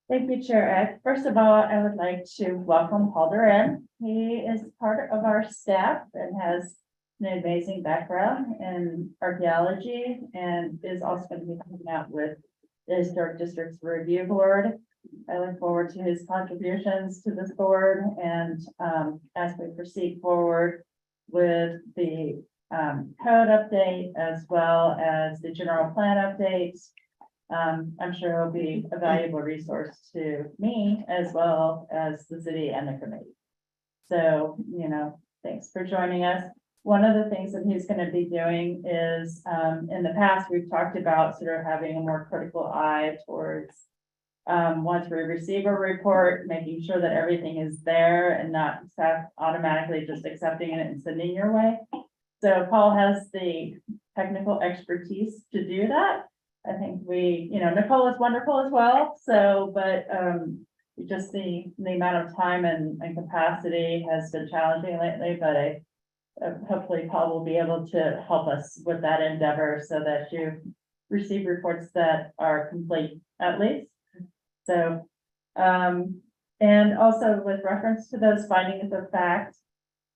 Thank you, Chair Ed. First of all, I would like to welcome Paul Duran. He is part of our staff and has an amazing background in archaeology and is also going to be coming out with the Historic Districts Review Board. I look forward to his contributions to this board and as we proceed forward with the code update as well as the general plan updates. I'm sure it'll be a valuable resource to me as well as the city and the committee. So, thanks for joining us. One of the things that he's going to be doing is, in the past, we've talked about sort of having a more critical eye towards, once we receive a report, making sure that everything is there and not automatically just accepting it and sending your way. So Paul has the technical expertise to do that. I think Nicole is wonderful as well. So, but just the amount of time and capacity has been challenging lately, but hopefully Paul will be able to help us with that endeavor so that you receive reports that are complete at least. So, and also with reference to those findings of fact.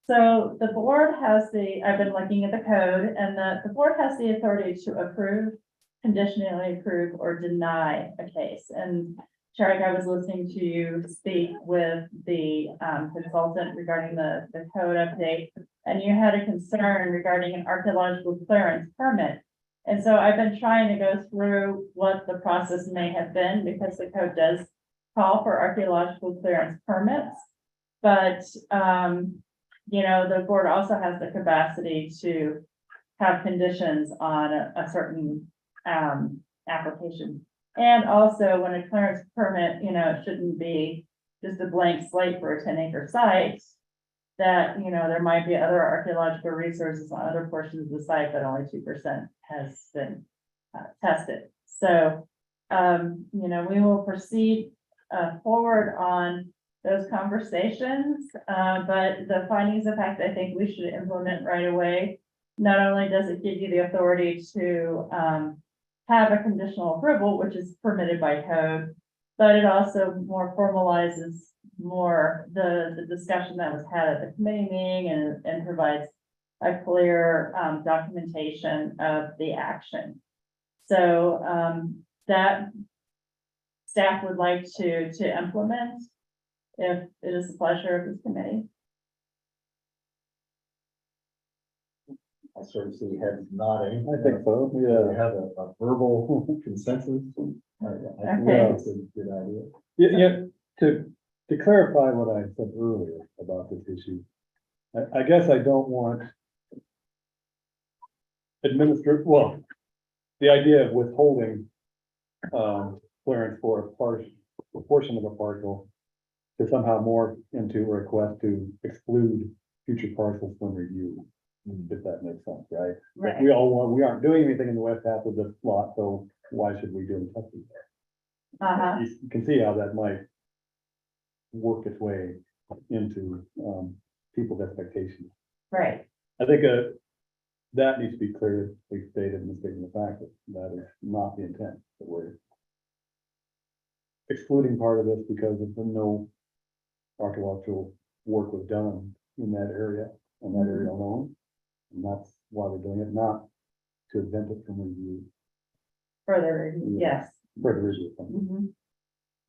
So the board has I've been looking at the code and the board has the authority to approve, conditionally approve or deny a case. And Sherrick, I was listening to you speak with the consultant regarding the code update, and you had a concern regarding an archaeological clearance permit. And so I've been trying to go through what the process may have been because the code does call for archaeological clearance permits. But, the board also has the capacity to have conditions on a certain application. And also when a clearance permit, it shouldn't be just a blank slate for a 10-acre site. That, there might be other archaeological resources on other portions of the site, but only 2% has been tested. So, we will proceed forward on those conversations, but the findings of fact, I think we should implement right away. Not only does it give you the authority to have a conditional approval, which is permitted by code, but it also more formalizes the discussion that was had at the committee meeting and provides a clear documentation of the action. So that staff would like to implement. if it is the pleasure of this committee. I sort of see heads nodding. I think so, We yeah. have a verbal consensus. I think Okay. it's a good idea. Yeah, to clarify what I said earlier about this issue, I guess I don't want well, the idea of withholding clearance for a portion of a parcel to somehow morph into a request to exclude future parcels from review, if that makes sense, right? Right. We aren't doing anything in the west half of this lot, so why should we do in Texas? Uh-huh, You can see how that might work its way into people's expectations. right, I think that needs to be clearly stated in the statement of fact that that is not the intent, that we're excluding part of this because of the no archaeological work was done in that area alone. And that's why we're doing it, not to exempt it from review, further, yes. further review. Mhm.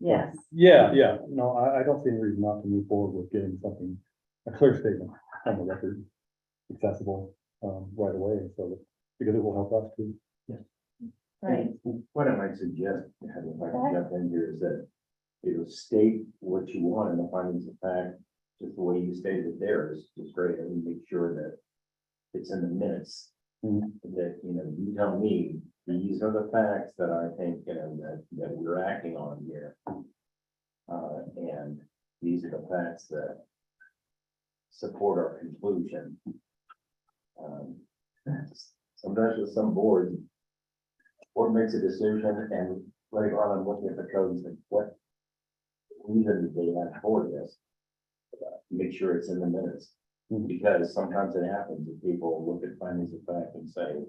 Yes, Yeah, no, I don't see any reason not to move forward with getting something, a clear statement on the record, accessible, right away, so that, because it will help us too. right, What I might suggest, if I can jump in here, is that you state what you want in the findings of fact, just the way you stated it there is great, and make sure that it's in the minutes. Mhm. That, you tell me, these are the facts that I think, that we're acting on here. And these are the facts that support our conclusion. Sometimes with some boards, board makes a decision and later on I'm looking at the codes, like what reason did they have for this? Make sure it's in the minutes, because sometimes it happens that people look at findings of fact and say,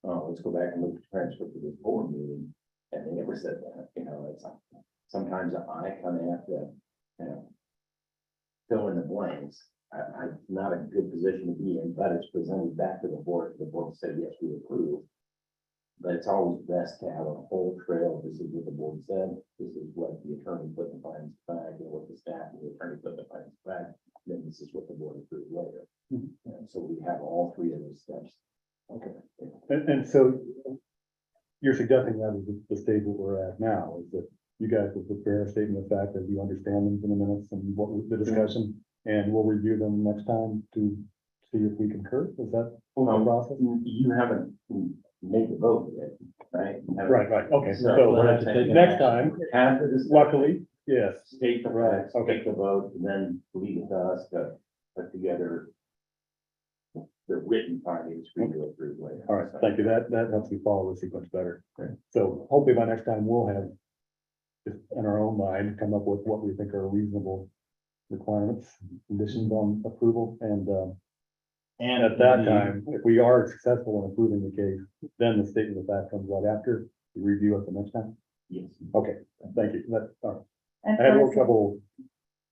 oh, let's go back and look at the transcript of this board meeting, and they never said that, it's, sometimes I kind of have to, fill in the blanks. I'm not a good position to be in, but it's presented back to the board said, yes, we approve. But it's always best to have a whole trail. This is what the board said. This is what the attorney put in the findings of fact, and what the staff and the attorney put in the findings of fact. Then this is what the board approved later. And so we have all three of those steps. Okay. And so you're suggesting that is the stage that we're at now, is that you guys will prepare a statement of fact as you understand them in the minutes and what was the discussion, and we'll review them next time to see if we concur. Is that the process? You haven't made the vote yet, right? Right, okay, So so next time, After this. luckily, yes, State the Right, facts, okay. take the vote, and then leave it to us to put together the written findings for you to approve later. all right, thank you, that helps me follow the sequence better. So hopefully by next time, we'll have just in our own mind, come up with what we think are reasonable requirements, conditions on approval, and at that time, if we are successful in approving the case, then the statement of fact comes right after, you review it the next time. Yes. Okay, thank you, that, all right. and I had a little for trouble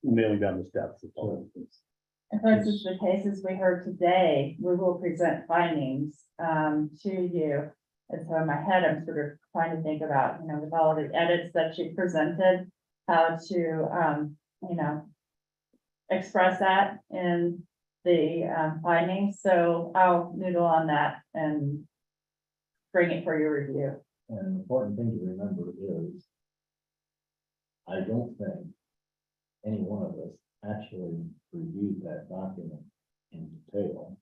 nailing down the steps. and for instance, the cases we heard today, we will present findings, to you. And so in my head, I'm sort of trying to think about, with all the edits that you presented, how to, express that in the, findings, so I'll noodle on that and bring it for your review. And an important thing to remember is, I don't think any one of us actually reviewed that document in detail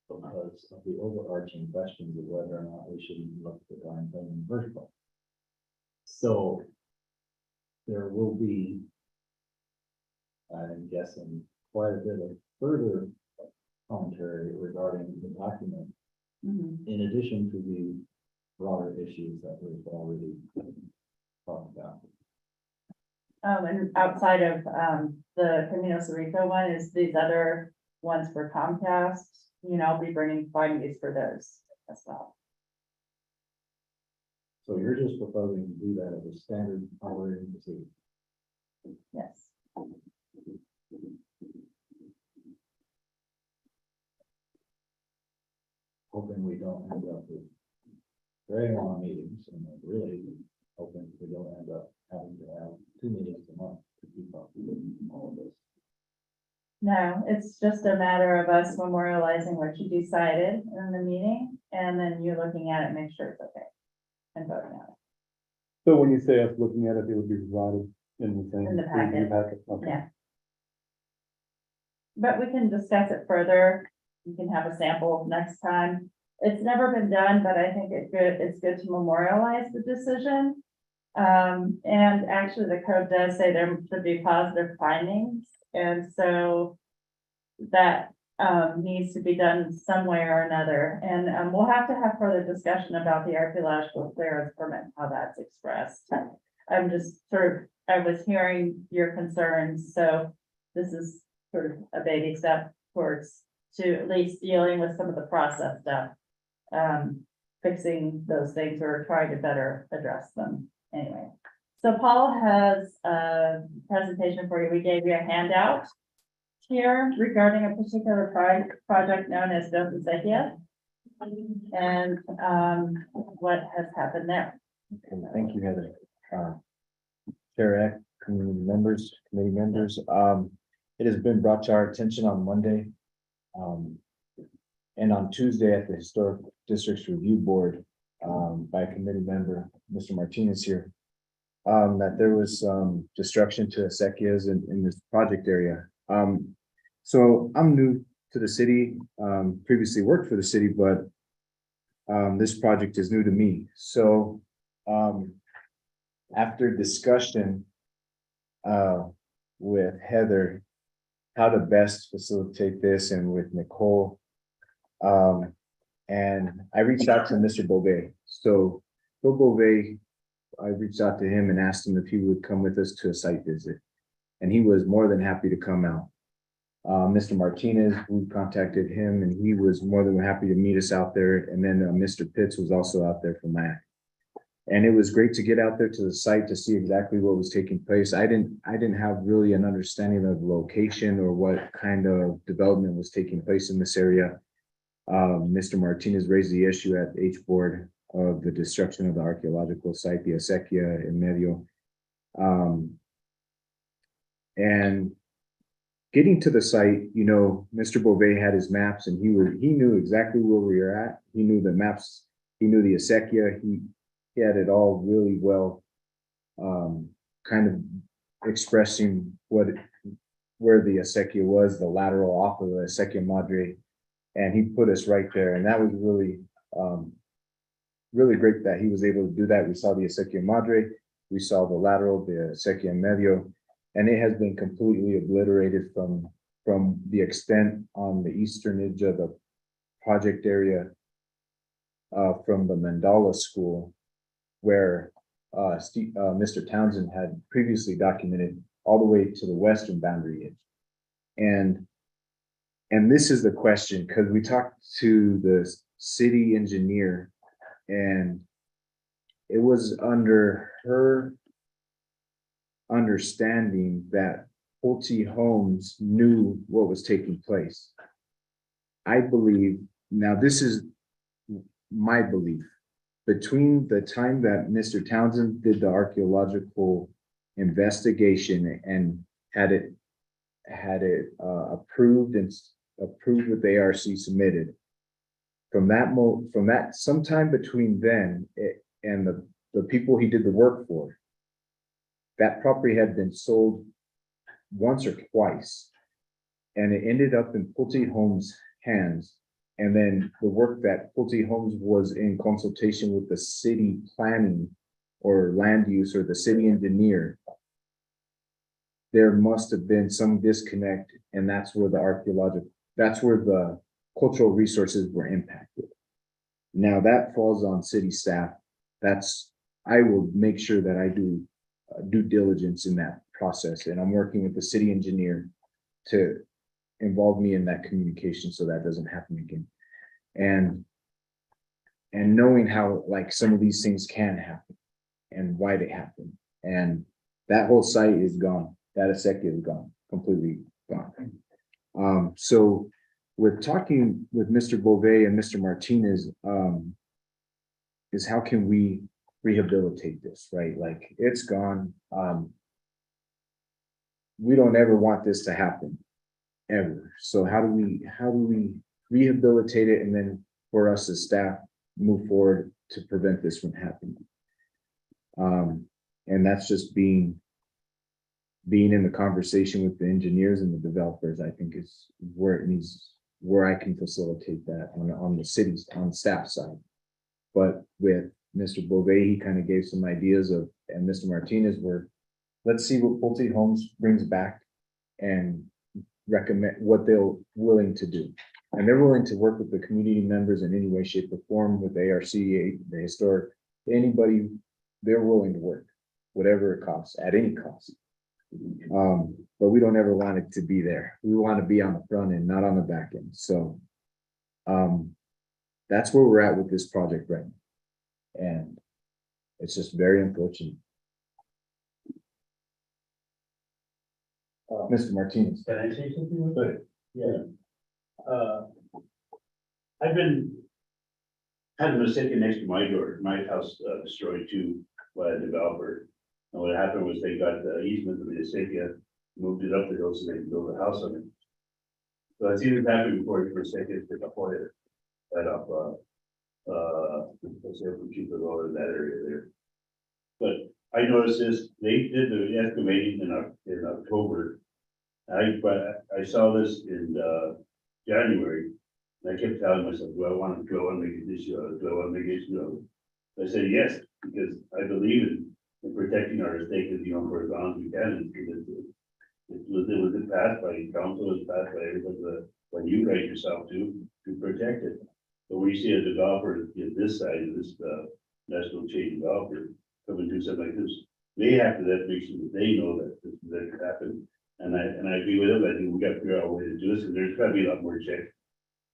because of the overarching questions of whether or not we should look at the darn thing in the first place. So there will be, I'm guessing, quite a bit of further commentary regarding the document, Mhm. in addition to the broader issues that we've already talked about. And outside of, the Camino Cerrito one, is these other ones for Comcast, I'll be bringing findings for those as well. So you're just proposing to do that as a standard operating procedure. Yes. Hoping we don't end up with very long meetings, and really hoping we don't end up having to have 2 meetings a month. to keep up with all of this. No, it's just a matter of us memorializing what you decided in the meeting, and then you looking at it, make sure it's okay. And voting on it. So when you say us looking at it, it would be provided in the same. In the packet. Okay. Yeah. But we can discuss it further. You can have a sample next time. It's never been done, but I think it's good to memorialize the decision. And actually the code does say there should be positive findings, and so that needs to be done some way or another. And we'll have to have further discussion about the archaeological clearance permit, how that's expressed. I'm just I was hearing your concerns, so this is sort of a baby step towards to at least dealing with some of the process stuff. Fixing those things or trying to better address them anyway. So Paul has a presentation for you. We gave you a handout here regarding a particular project known as Delta Zekia. And what has happened there. Okay, thank you, Heather. Chair Eck, community members, committee members, it has been brought to our attention on Monday. And on Tuesday at the Historic Districts Review Board, by a committee member, Mr. Martinez here, that there was some destruction to acequias in this project area. So I'm new to the city, previously worked for the city, but this project is new to me. So after discussion with Heather, how to best facilitate this, and with Nicole, and I reached out to Mr. Beauvais. So Bill Beauvais, I reached out to him and asked him if he would come with us to a site visit, and he was more than happy to come out. Mr. Martinez, we contacted him, and he was more than happy to meet us out there. And then Mr. Pitts was also out there from MAC. And it was great to get out there to the site to see exactly what was taking place. I didn't have really an understanding of location or what kind of development was taking place in this area. Mr. Martinez raised the issue at H board of the destruction of the archaeological site, the acequia in Medio. And getting to the site, you know, Mr. Beauvais had his maps, and he knew exactly where we were at. He knew the maps, he knew the acequia, he had it all really well, kind of expressing where the acequia was, the lateral off of the acequia madre, and he put us right there. And that was really, really great that he was able to do that. We saw the acequia madre, we saw the lateral, the acequia medio, and it has been completely obliterated from the extent on the eastern edge of the project area, from the Mandala School, where Mr. Townsend had previously documented, all the way to the western boundary edge. And this is the question, because we talked to the city engineer, and it was under her understanding that Pulte Homes knew what was taking place. I believe, now this is my belief, between the time that Mr. Townsend did the archaeological investigation and had it approved with the ARC submitted, from that sometime between then and the people he did the work for, that property had been sold once or twice, and it ended up in Pulte Homes' hands. And then the work that Pulte Homes was in consultation with the city planning or land use or the city engineer, there must have been some disconnect, and that's where the cultural resources were impacted. Now that falls on city staff. I will make sure that I do due diligence in that process, and I'm working with the city engineer to involve me in that communication so that doesn't happen again. And knowing how, like, some of these things can happen and why they happen. And that whole site is gone. That acequia is gone, completely gone. So with talking with Mr. Beauvais and Mr. Martinez, is how can we rehabilitate this, right? Like, it's gone. we don't ever want this to happen, ever. So how do we rehabilitate it and then for us as staff, move forward to prevent this from happening? And that's just being in the conversation with the engineers and the developers, I think is where I can facilitate that on the city's, on staff side. But with Mr. Bovee, he kind of gave some ideas of, and Mr. Martinez, let's see what Pulte Homes brings back and recommend what they're willing to do. And they're willing to work with the community members in any way, shape, or form with the ARC, the historic, anybody, they're willing to work, whatever it costs, at any cost. But we don't ever want it to be there. We want to be on the front end, not on the back end. So that's where we're at with this project right now. And it's just very unfortunate. Mr. Martinez. Can I say something real quick? Yeah. I've been having a second next to my door, my house destroyed too by a developer. And what happened was they got the easement of the Essequia, moved it up the hill so they could build a house on it. So I've seen it happen before for a second, pick up oil, that up, let's say from Chico Road in that area there. But I noticed this, they did the estimating in October. I saw this in January, and I kept telling myself, do I want to make it this year, do I want to make it this year? I said yes, because I believe in protecting our estate, as for as long as we can. It was passed by council, it was passed by everybody, by you guys yourself to protect it. But when you see a developer in this side of this national chain developer come and do something like this, they have to then make sure that they know that this could happen. And I agree with them. I think we got to figure out a way to do this, and there's got to be a lot more checks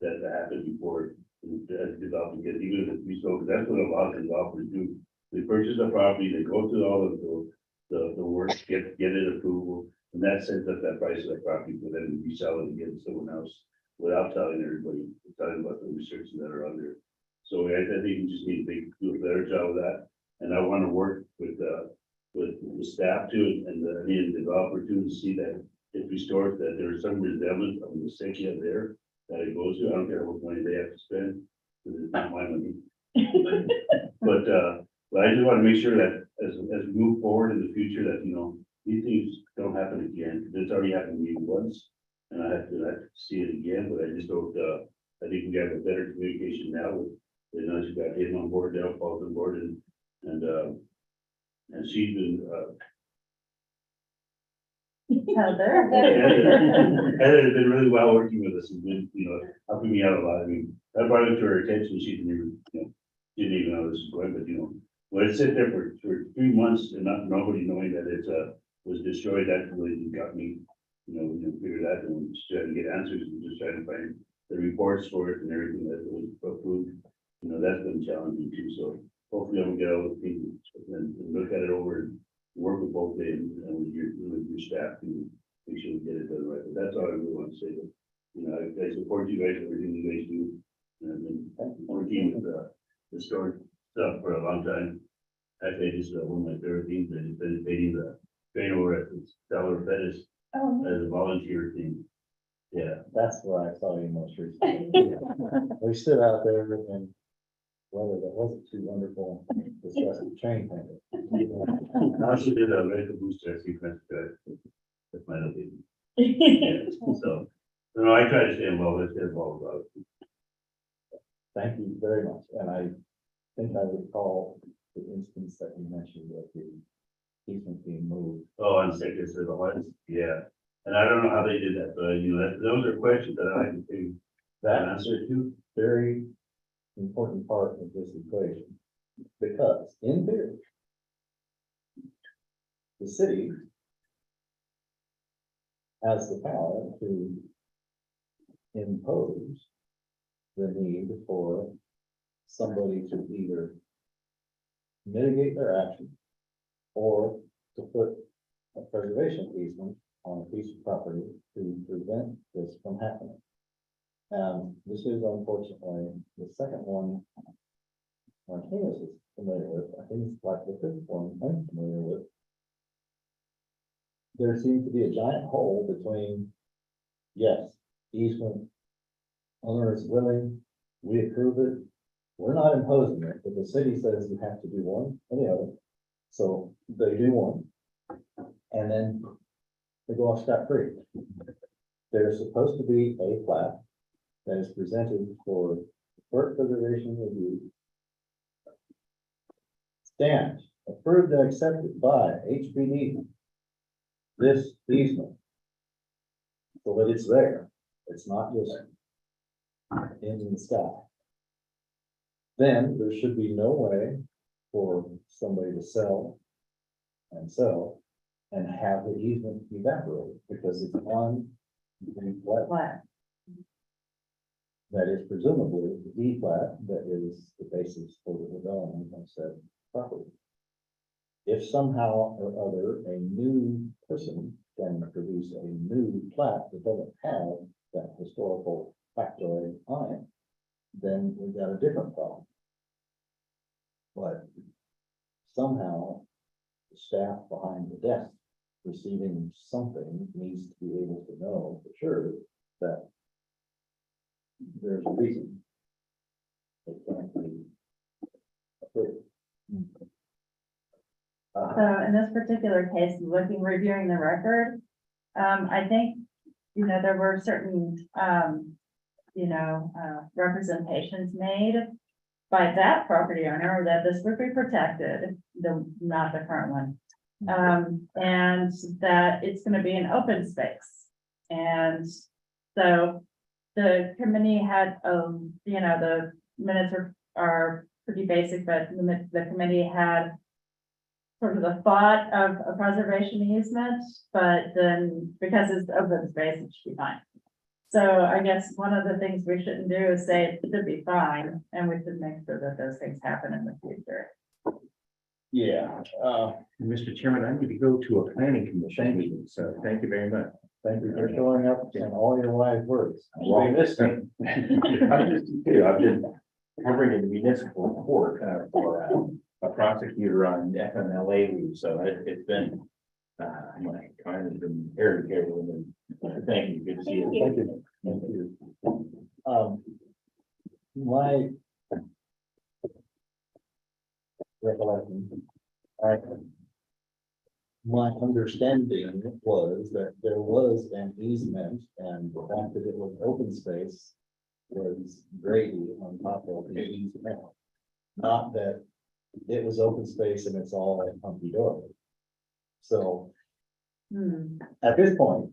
that happen before developing it, even if we so, that's what a lot of developers do. They purchase a property, they go through all of the work, get it approval, and that sets up that price of that property for them to resell it and get it to someone else without telling everybody, telling about the restrictions that are on there. So I think we just need to do a better job of that. And I want to work with the staff too, and the developer too, to see that if we store that there's some resemblance of the Essequia there that it goes to. I don't care what money they have to spend, because it's not my money. But I just want to make sure that as we move forward in the future, that, these things don't happen again. It's already happened to me once, and I have to see it again, but I just don't, I think we have a better communication now with, you've got him on board, Dale Paul's on board, and she's been, Heather. Heather has been really well working with us and been, helping me out a lot. I mean, I brought it to her attention. She didn't even know this was going, but when it sit there for 3 months and nobody knowing that it was destroyed, that really got me, we didn't figure that, and we just trying to get answers and just trying to find the reports for it and everything that was approved. That's been challenging too. So hopefully I will get all the things and look at it over and work with both they and with your staff to make sure we get it done right. But that's all I really want to say. That, I support you guys, everything you guys do. And I've been working with the storage stuff for a long time. Actually, just one of my favorite things is painting the train over at the Dollar Fetish as a volunteer thing. Yeah. That's where I saw you most recently. We stood out there and weather that wasn't too wonderful, discussing train painting. I also did a medical booster sequence. That's my opinion. Yeah, so, I try to stay involved. Let's get involved about it. Thank you very much, and I think I recall the instance that you mentioned with the easement being moved. Oh, I'm sick of the ones. Yeah. And I don't know how they did that, but those are questions that I can do. That answer to very important part of this equation, because in theory, the city has the power to impose the need for somebody to either mitigate their action or to put a preservation easement on a piece of property to prevent this from happening. This is unfortunately the second one Martinez is familiar with. I think it's like the fifth one I'm familiar with. there seems to be a giant hole between, yes, easement. Owner is willing, we approve it, we're not imposing it, but the city says you have to do one or the other. So they do one. And then they go off scot free. There's supposed to be a plat that is presented for work preservation review. Stamped, approved and accepted by HPD. This easement. So that it's there, it's not just in the sky. Then there should be no way for somebody to sell and sell and have the easement evaporate because it's on the plat What? that is presumably the E plat that is the basis for the development of said property. If somehow or other a new person can produce a new plat that doesn't have that historical factoid on it, then we've got a different problem. But somehow the staff behind the desk receiving something needs to be able to know for sure that there's a reason. It can't be approved. So in this particular case, reviewing the record, I think, you know, there were certain, representations made by that property owner that this would be protected, not the current one. And that it's gonna be an open space. And so the committee had, the minutes are pretty basic, but the committee had sort of the thought of a preservation easement, but then because it's open space, it should be fine. So I guess one of the things we shouldn't do is say it should be fine, and we should make sure that those things happen in the future. Yeah, Mr. Chairman, I need to go to a planning commission meeting, so thank you very much. thank you for showing up and all your wise words. Well, this thing, I've been covering in municipal court for a prosecutor on FMLA leave, so it's been, my time has been very careful. Thank you, good to see you. Thank you. Thank you. My recollection, my understanding was that there was an easement and the fact that it was open space was gravy on top of the easement. Not that it was open space and it's all hunky-dory. So at this point,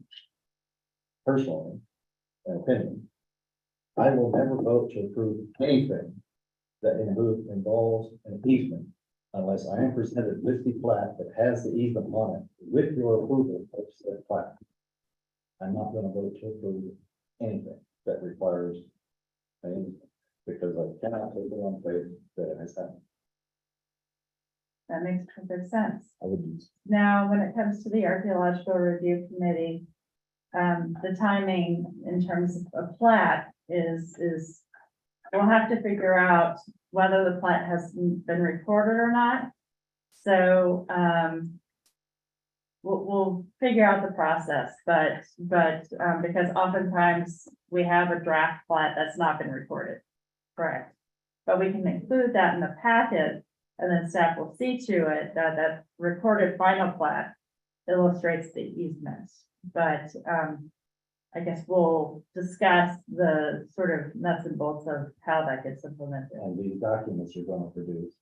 personally, an opinion, I will never vote to approve anything that involves an easement unless I am presented with the plat that has the easement on it with your approval of said plat. I'm not gonna vote to approve anything that requires an easement because I cannot take it on faith that it has happened. That makes perfect sense. I would. Now, when it comes to the Archaeological Review Committee, the timing in terms of a plat is we'll have to figure out whether the plat has been recorded or not. So, we'll figure out the process, but because oftentimes we have a draft plat that's not been recorded, correct? But we can include that in the packet, and then staff will see to it that that recorded final plat illustrates the easement. But, I guess we'll discuss the sort of nuts and bolts of how that gets implemented. And these documents you're gonna produce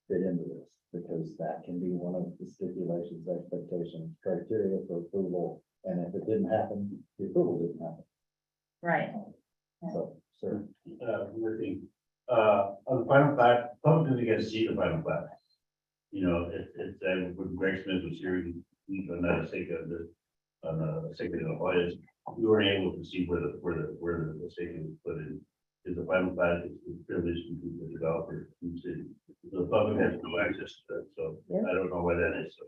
fit into this, because that can be one of the stipulations, expectations, criteria for approval. And if it didn't happen, the approval didn't happen. Right. So, sir, Working, on the final plat, public doesn't get to see the final plat. You know, it's, when Greg Smith was here, he, on that sake of the, on the sake of the players, we weren't able to see where the stake is put in. Is the final plat is privileged to the developer in the city. So the public has no access to that, so I don't know why that is, so.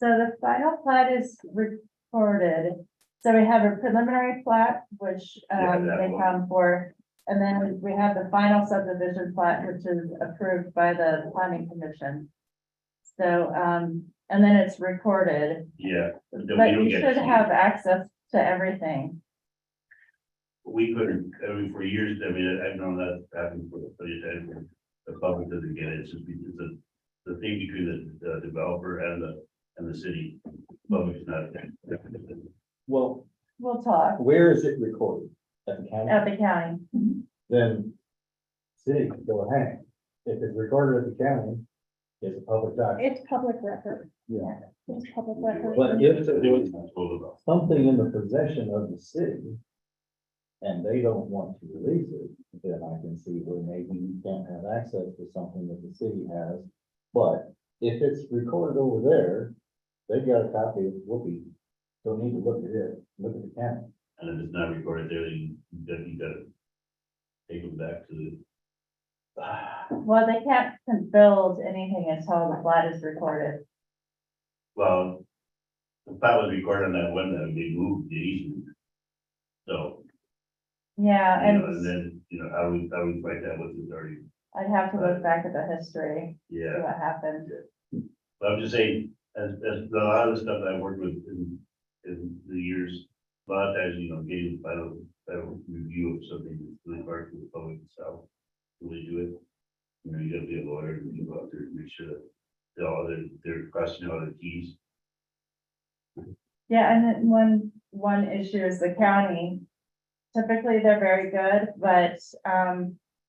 So the final plat is recorded. So we have a preliminary plat, which Yeah, that they one. come for. And then we have the final subdivision plat, which is approved by the planning commission. So and then it's recorded, Yeah. then we but don't you get should to see have it. access to everything. We couldn't, I mean, for years, I mean, I've known that happened for the time, when the public doesn't get it, it's just because the thing between the developer and the city. Public's not. Well, We'll talk where is it recorded? At the county? at the county. Then city can go ahead. If it's recorded at the county, it's a public document. It's public record. Yeah. It's public record. But if it They was was told about. something in the possession of the city and they don't want to release it, then I can see where maybe you can't have access to something that the city has. But if it's recorded over there, they've got a copy of Whoopi. Don't need to look at it, look at the county. And if it's not recorded there, you gotta take them back to the. Well, they can't build anything until the plat is recorded. Well, the plat was recorded on that one that they moved the easement. So, Yeah, you know, and and then, you know, how we fight that with the already, I'd have to look back at the history, see yeah. what happened. But I'm just saying, as a lot of the stuff that I worked with in the years, a lot of times, you know, getting final review of something that's really hard for the public itself. Really do it. You know, you gotta be a lawyer and you go out there and make sure that they're crossing all the T's. Yeah, and then one issue is the county. Typically, they're very good, but,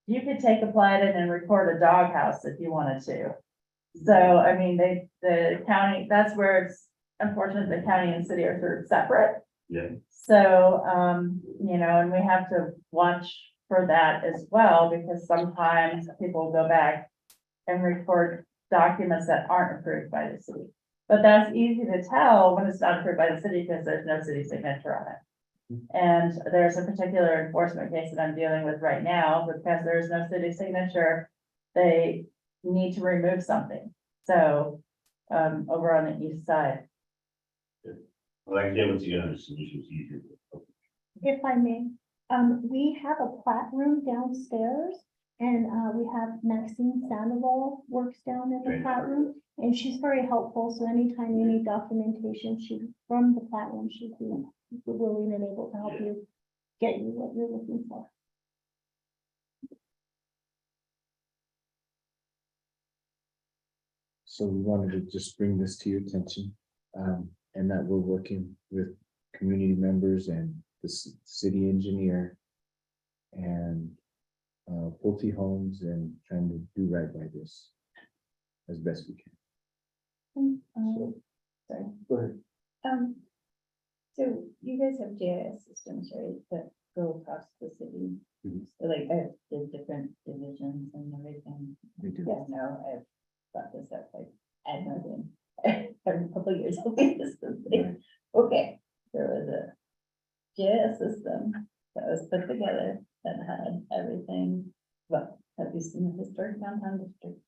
you could take a plat in and record a doghouse if you wanted to. So, I mean, the county, that's where it's unfortunate, the county and city are sort of separate. Yeah. So, you know, and we have to watch for that as well, because sometimes people will go back and record documents that aren't approved by the city. But that's easy to tell when it's not approved by the city because there's no city signature on it. And there's a particular enforcement case that I'm dealing with right now, because there's no city signature. They need to remove something. So, over on the east side. Like I said, once you get under solutions, it's easier. If I may, we have a plat room downstairs and, we have Maxine Sandoval works down in the Right. plat room. And she's very helpful, so anytime you need documentation, from the plat room, she'd be willing and able to help you get you what you're looking for. So we wanted to just bring this to your attention, and that we're working with community members and the city engineer and Pulte Homes and trying to do right by this as best we can. Sorry. Go ahead. So you guys have GIS systems, right, that go across the city? Mhm. So like, I have the different divisions and everything. We do. Yeah, no, I've brought this up like ad nauseam. Every couple of years, I'll be this thing. Okay, there was a GIS system that was put together that had everything, well, at least in the historic downtown district.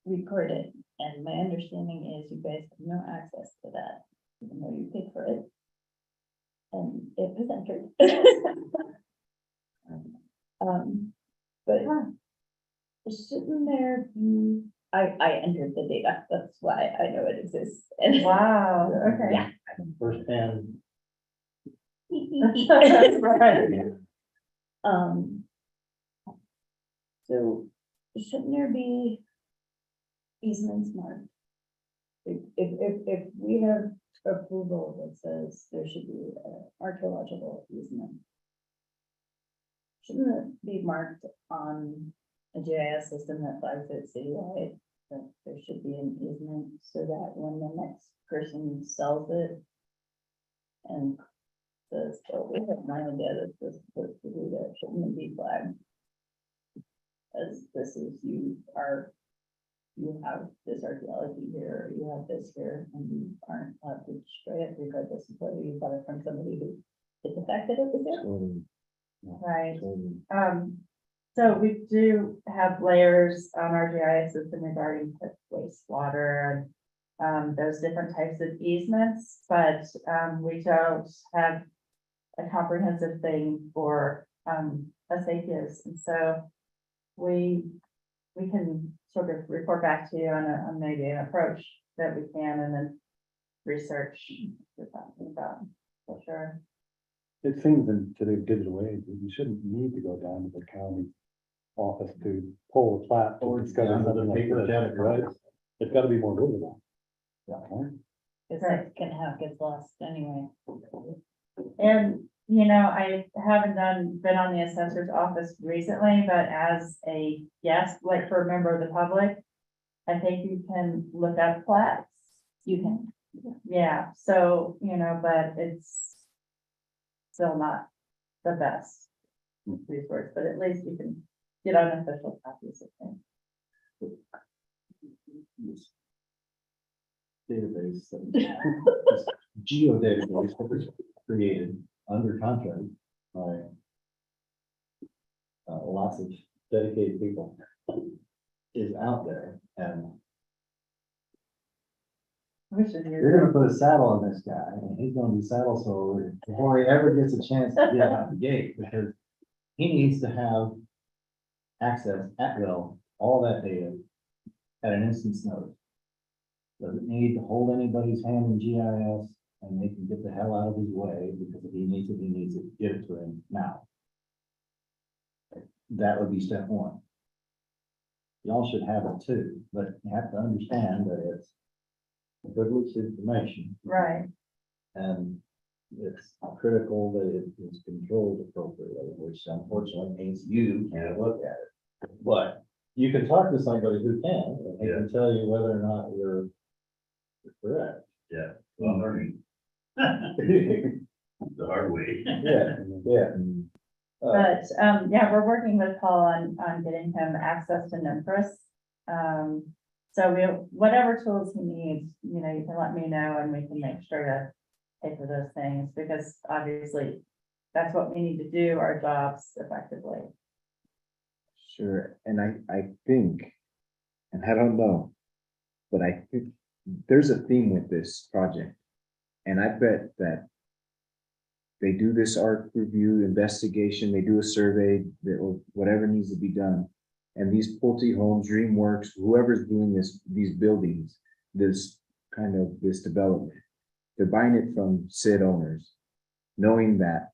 Recorded, and my understanding is you guys have no access to that, even though you paid for it. And it was entered. But shouldn't there be, I entered the data, that's why I know it exists. And Wow, okay. Yeah. First hand. Right. So shouldn't there be easements marked? If we have approval that says there should be an archaeological easement. Shouldn't it be marked on a GIS system that flags it citywide, that there should be an easement so that when the next person sells it and says, oh, we have no idea that this is supposed to be there, shouldn't it be flagged? As this is, you have this archaeology here, you have this here, and you aren't allowed to destroy it regardless of whether you bought it from somebody who did the fact that it was there. Totally, Right. totally. So we do have layers on our GIS system regarding wastewater and those different types of easements, but we don't have a comprehensive thing for SAQs. And so we we can sort of report back to you on maybe an approach that we can and then research we're talking about, for sure. It seems in today's digital age, you shouldn't need to go down to the county office to pull a plat or discover down to the something like paper this, check. right? It's gotta be more visible. Yeah. Right? Cause that can have gets lost anyway. And, you know, I haven't been on the assessor's office recently, but as a guest, like for a member of the public, I think you can look up plats. You can. Yeah, so, you know, but it's still not the best resource, but at least you can get unofficial copies of things. This database, this geodatabase that was created under contract by lots of dedicated people is out there, and you're gonna put a saddle on this guy, and he's gonna be saddle sore before he ever gets a chance to get out the gate, because he needs to have access at will, all that data at an instant's notice. Doesn't need to hold anybody's hand in GIS, and they can get the hell out of his way, because if he needs it, get it to him now. That would be step one. Y'all should have it too, but you have to understand that it's privileged information, Right, and it's critical that it is controlled appropriately, which unfortunately means you can't look at it. But you can talk to somebody who can, and they can tell you whether or not you're correct. Yeah, well, learning the hard way. Yeah, yeah. but, yeah, we're working with Paul on getting him access to Nimpress. So whatever tools he needs, you know, you can let me know and we can make sure to pay for those things, because obviously that's what we need to do our jobs effectively. Sure, and I think, and I don't know, but I think there's a theme with this project. And I bet that they do this art review investigation, they do a survey, or whatever needs to be done. And these Pulte Homes, DreamWorks, whoever's doing these buildings, this development, they're buying it from said owners, knowing that,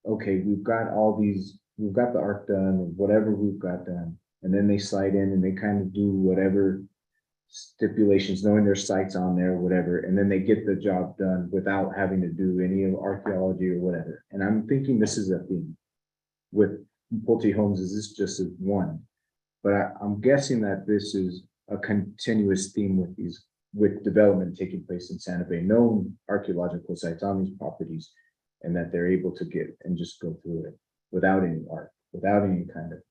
okay, we've got the art done, or whatever we've got done, and then they slide in and they kind of do whatever stipulations, knowing their sites on there, whatever, and then they get the job done without having to do any of archaeology or whatever. And I'm thinking this is a theme with Pulte Homes. Is this just one? But I'm guessing that this is a continuous theme with development taking place in Santa Fe, known archaeological sites on these properties, and that they're able to get and just go through it without any art, without any kind of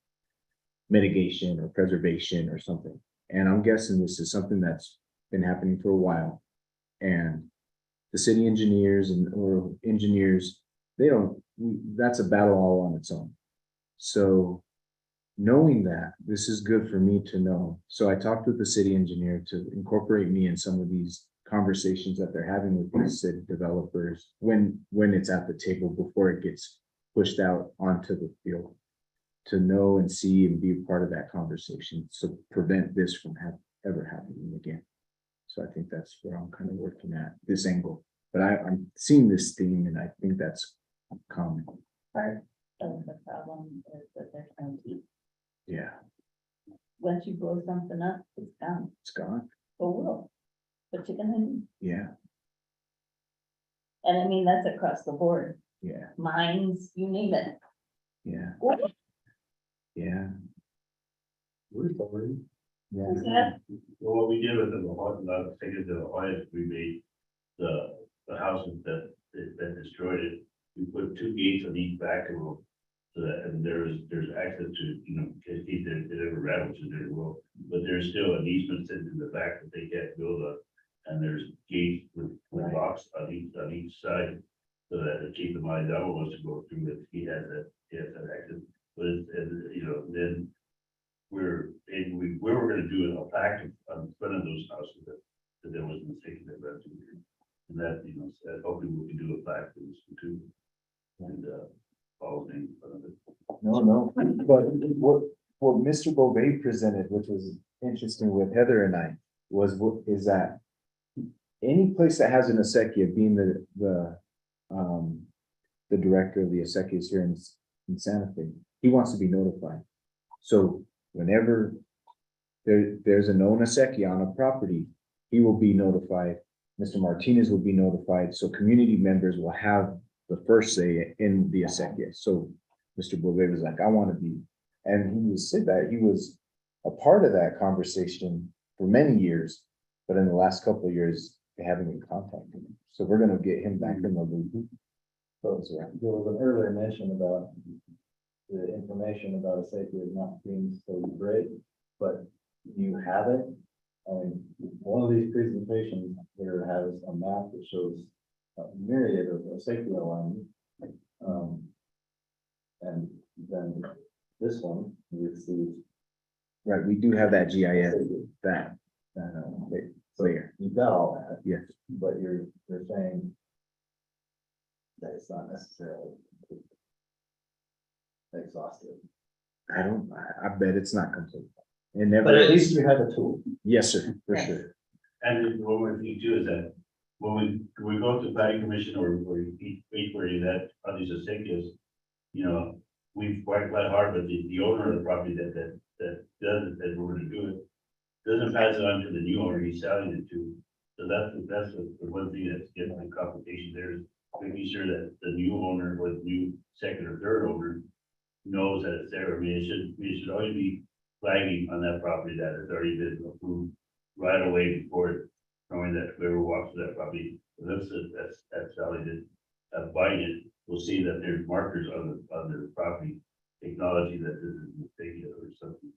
mitigation or preservation or something. And I'm guessing this is something that's been happening for a while. And the city engineers or engineers, that's a battle all on its own. So knowing that, this is good for me to know. So I talked with the city engineer to incorporate me in some of these conversations that they're having with these city developers when it's at the table before it gets pushed out onto the field, to know and see and be a part of that conversation, so prevent this from ever happening again. So I think that's where I'm kind of working at, this angle. But I'm seeing this theme, and I think that's common. Part of the problem is that there's no teeth. Yeah, Once you blow something up, it's gone. it's gone. Oh, well, but you're gonna, Yeah, and I mean, that's across the board. yeah, Mines, you name it. yeah, yeah. We're sorry. Yeah. Yeah. Well, what we did with the Lahontan, taken to the Alliance, we made the houses that destroyed it. We put 2 gates on each back of them. So that, and there's access to, you know, in case it ever rattles in there, well, but there's still an easement sitting in the back that they can't build up. And there's gates with locks on each side. So that the chief of my dog wants to go through it, he has that access. But you know, then we were gonna do a plaque on front of those houses that there was a mistake that led to it. And that, you know, said, hopefully we can do a plaque for this one too. And Paul's name in front of it. No, but what Mr. Bovee presented, which was interesting with Heather and I, is that any place that has an acequia, being the director of the acequias here in Santa Fe, he wants to be notified. So whenever there's a known acequia on a property, he will be notified. Mr. Martinez will be notified, so community members will have the first say in the acequia. So Mr. Bovee was like, I want to be, and he said that he was a part of that conversation for many years, but in the last couple of years, they haven't been contacted. So we're gonna get him back in the loop. So there was an earlier mention about the information about a safety not being so great, but you have it. I mean, one of these presentations here has a map that shows a myriad of safety alignment. And then this one, you see. Right, we do have that GIS, that layer. You've got all that, Yes. but you're saying that it's not necessarily exhaustive. I bet it's not complete. And never. But at least you have a tool. Yes, sir, for Yes. sure. And one more thing too is that when we go to planning commission or wait for that, on these acequias, you know, we've worked quite hard, but the owner of the property that does it, that we're gonna do it, doesn't pass it on to the new owner he's selling it to. So that's the one thing that's getting the complication there is making sure that the new owner or the new second or third owner knows that it's there. I mean, it should always be flagging on that property that has already been approved right away before knowing that whoever walks to that property, looks at that's selling it, buying it, will see that there's markers on the property, technology that this is a mistake or something,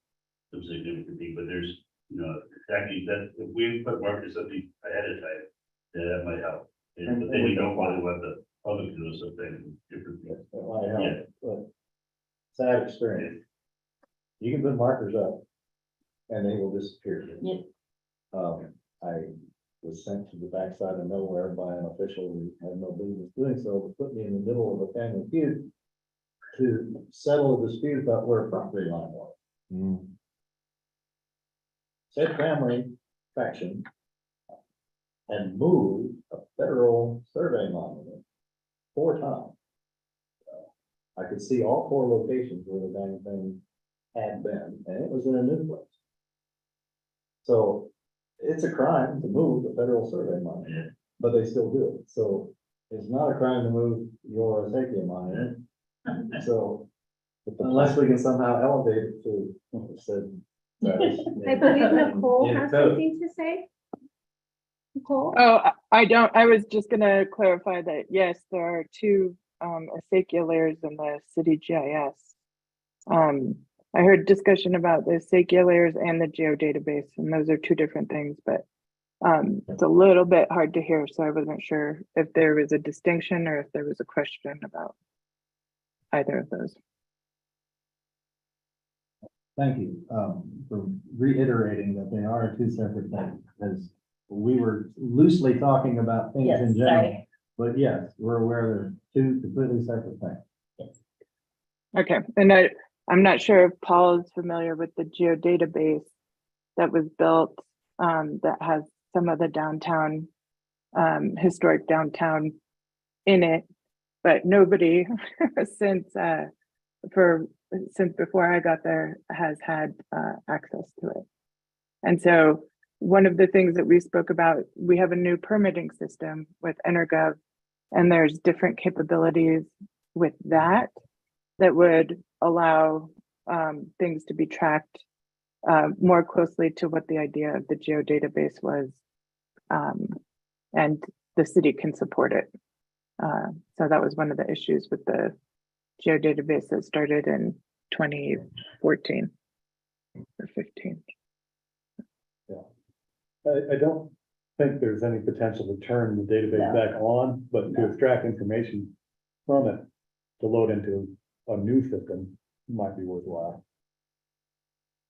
some significant thing, but there's, you know, exactly that, if we put markers something ahead of time, then that might help. But then you don't want the public to know something different things. That might Yeah. help, but sad experience. You can put markers up and they will disappear. Yep. I was sent to the backside of nowhere by an official who had no business doing so, but put me in the middle of a family feud to settle a dispute about where a property line was. Said family faction and moved a federal survey monument 4 times. I could see all 4 locations where the dang thing had been, and it was in a new place. So it's a crime to move the federal survey monument, but they still do it. So it's not a crime to move your acequia monument. So unless we can somehow elevate it to, said. I believe Nicole has something to say. Nicole? Oh, I was just gonna clarify that, yes, there are 2 acequia layers in the city GIS. I heard discussion about the acequia layers and the geodatabase, and those are 2 different things, but it's a little bit hard to hear, so I wasn't sure if there was a distinction or if there was a question about either of those. Thank you, for reiterating that they are 2 separate things, because we were loosely talking about things Yes, in general. sorry. But yes, we're aware they're 2 completely separate things. Okay, and I'm not sure if Paul is familiar with the geodatabase that was built that has some of the downtown, historic downtown in it, but nobody since before I got there has had access to it. And so one of the things that we spoke about, we have a new permitting system with EnerGov, and there's different capabilities with that would allow things to be tracked more closely to what the idea of the geodatabase was. And the city can support it. So that was one of the issues with the geodatabase that started in 2014 or 15. I don't think there's any potential to turn the database No. back on, but to extract information from it to load into a new system might be worthwhile.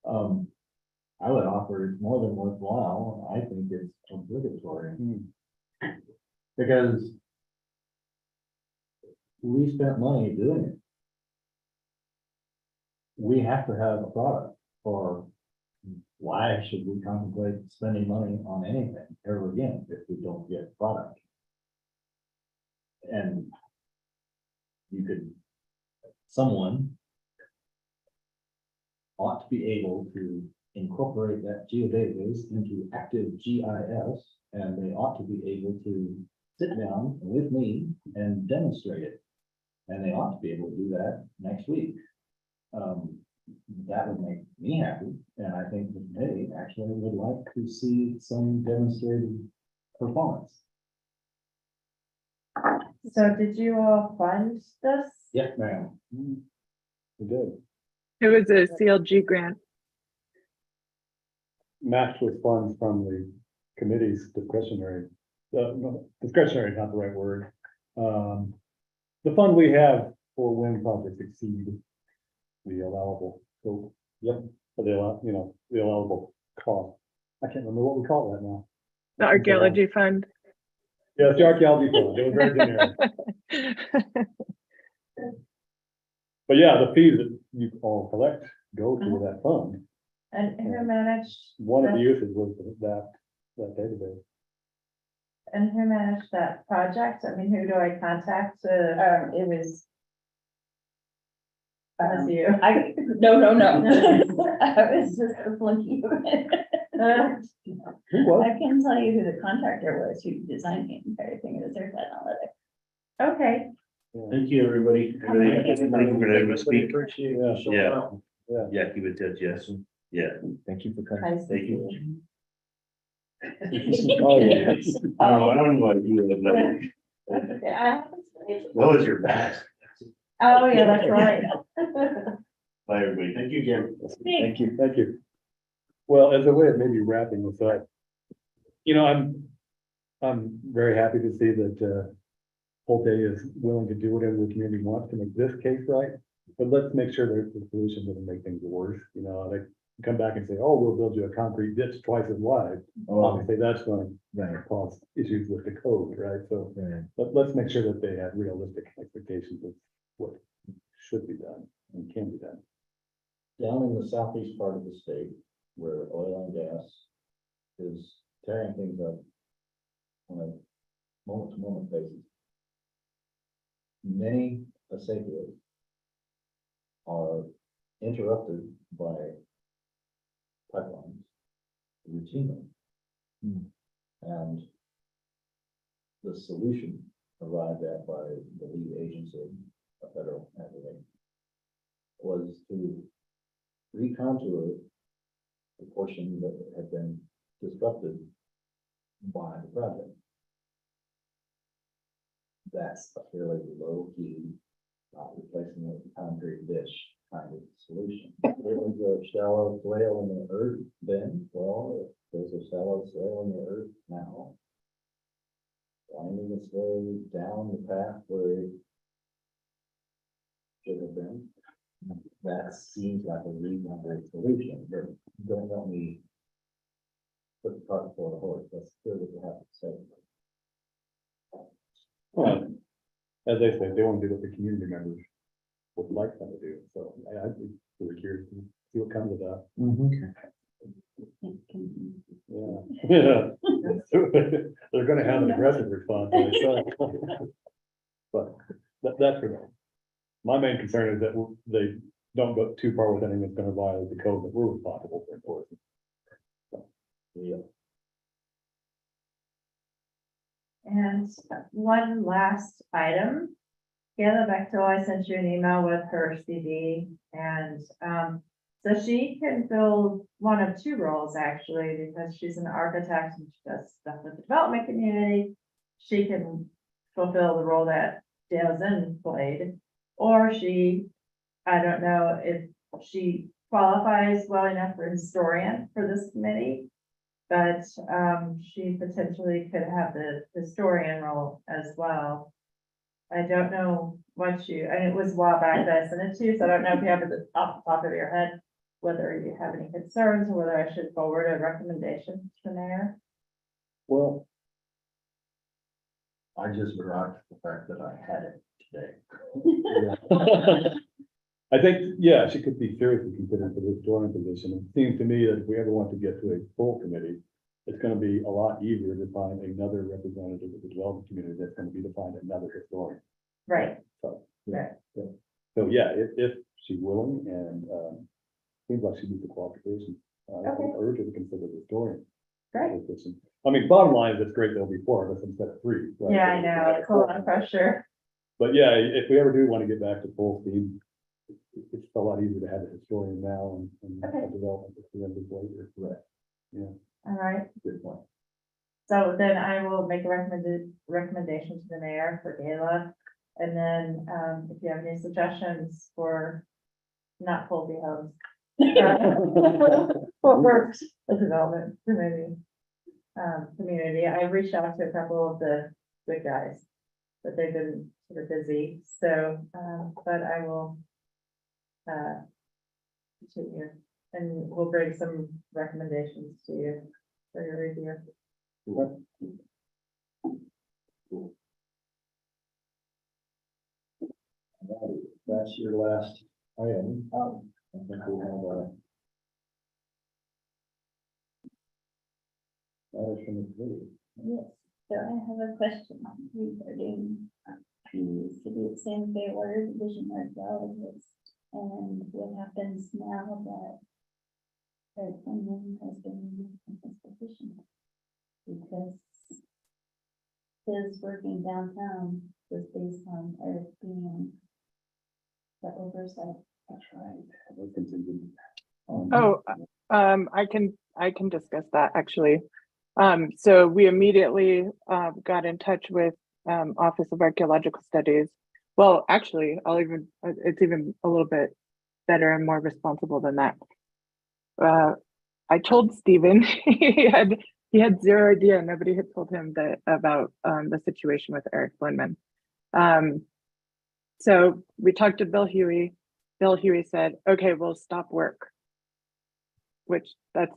I would offer it's more than worthwhile. I think it's obligatory. Because we spent money doing it. we have to have a product, or why should we contemplate spending money on anything ever again if we don't get product? And you could, someone ought to be able to incorporate that geodatabase into active GIS, and they ought to be able to sit down with me and demonstrate it. And they ought to be able to do that next week. That would make me happy, and I think the committee actually would like to see some demonstrated performance. So did you all fund this? Yes, ma'am. We did. It was a CLG grant. Matched with funds from the committee's discretionary, no, discretionary is not the right word. The fund we have for wind projects exceed the allowable, so, yep, for the the allowable cost. I can't remember what we call that now. The archaeology fund. Yeah, it's the archaeology fund, it was very generic. But yeah, the fees that you all collect go to that fund. And who managed? One of the that- uses was that database. And who managed that project? I mean, who do I contact to? It was. Was you? No. I was just looking. Who was? I can tell you who the contractor was who designed the entire thing. It was Earth Analytics. Okay, Thank you, everybody. Thank you for letting me speak. Yeah. Yeah. Yeah, keep it touch, yes. Yeah, Thank you for coming. thank you. Oh, yeah. I don't know what you would have. What was your best? oh, yeah, that's right. Bye, everybody. Thank you again. Thank you, thank you. Well, as a way of maybe wrapping this up, I'm very happy to see that, Holte is willing to do whatever the community wants to make this case right. But let's make sure that the solution doesn't make things worse, they come back and say, oh, we'll build you a concrete ditch twice as wide. Obviously, that's going Right, to cause issues with the code, right? So right. let's make sure that they have realistic expectations of what should be done and can be done. Down in the southeast part of the state, where oil and gas is tearing things up on a moment-to-moment basis. Many acequias are interrupted by pipelines routinely. And the solution arrived at by the lead agency, a federal entity, was to recontour the portion that had been disrupted by the project. That's a fairly low key, not replacing it with a concrete dish kind of solution. It was a shallow swale in the earth then, well, if there's a shallow swale in the earth now, winding its way down the path where it should have been, that seems like a reasonable solution, but don't let me put the cart before the horse. That's clear what you have to say. Well, as they say, they want to do what the community members would like them to do, so I'd be really curious to see what comes of that. Yeah. They're gonna have an aggressive response. But that's for them. My main concern is that they don't go too far with anything that's gonna violate the code that we're responsible for enforcing. Yeah. And one last item. Kayla Bechtel, I sent you an email with her CV, and so she can fill one of two roles actually, because she's an architect and she does stuff with the development community. She can fulfill the role that Dale Zinn played, or she, I don't know if she qualifies well enough for historian for this committee. But she potentially could have the historian role as well. I don't know what you, and it was a while back that I sent it to you, so I don't know if you have it off the top of your head, whether you have any concerns or whether I should forward a recommendation to the mayor. Well, I just forgot the fact that I had it today. I think, yeah, she could be seriously considered for the historian position. It seems to me that if we ever want to get to a full committee, it's gonna be a lot easier to find another representative of the development community that's gonna be to find another historian. Right, So, right. so yeah, if she's willing and, seems like she meets the qualifications. I would urge her to consider the historian. Great. position. I mean, bottom line is it's great there'll be 4 of us instead of 3. right? Yeah, I know, it's a lot of pressure. But yeah, if we ever do want to get back to full steam, it's a lot easier to have a historian now and Okay. a development representative later. Right. Yeah, All right, good point. so then I will make a recommendation to the mayor for gala. And then, if you have any suggestions for not Colby homes. What works, the development community, I reached out to a couple of the good guys. But they've been sort of busy, so, but I will. Continue, and we'll bring some recommendations to you for your review. That's your last item. I think we have a. Matters from the committee. Yes, so I have a question regarding the city of Santa Fe Water Division archaeologist. And what happens now that Eric Quinlan has been removed from his position? Because his working downtown was based on Eric being the oversight. That's right. We're contingent on- Oh, I can discuss that actually. So we immediately, got in touch with, Office of Archaeological Studies. Well, actually, it's even a little bit better and more responsible than that. I told Stephen, he had zero idea. Nobody had told him that about, the situation with Eric Lindman. So we talked to Bill Huey. Bill Huey said, okay, we'll stop work. Which I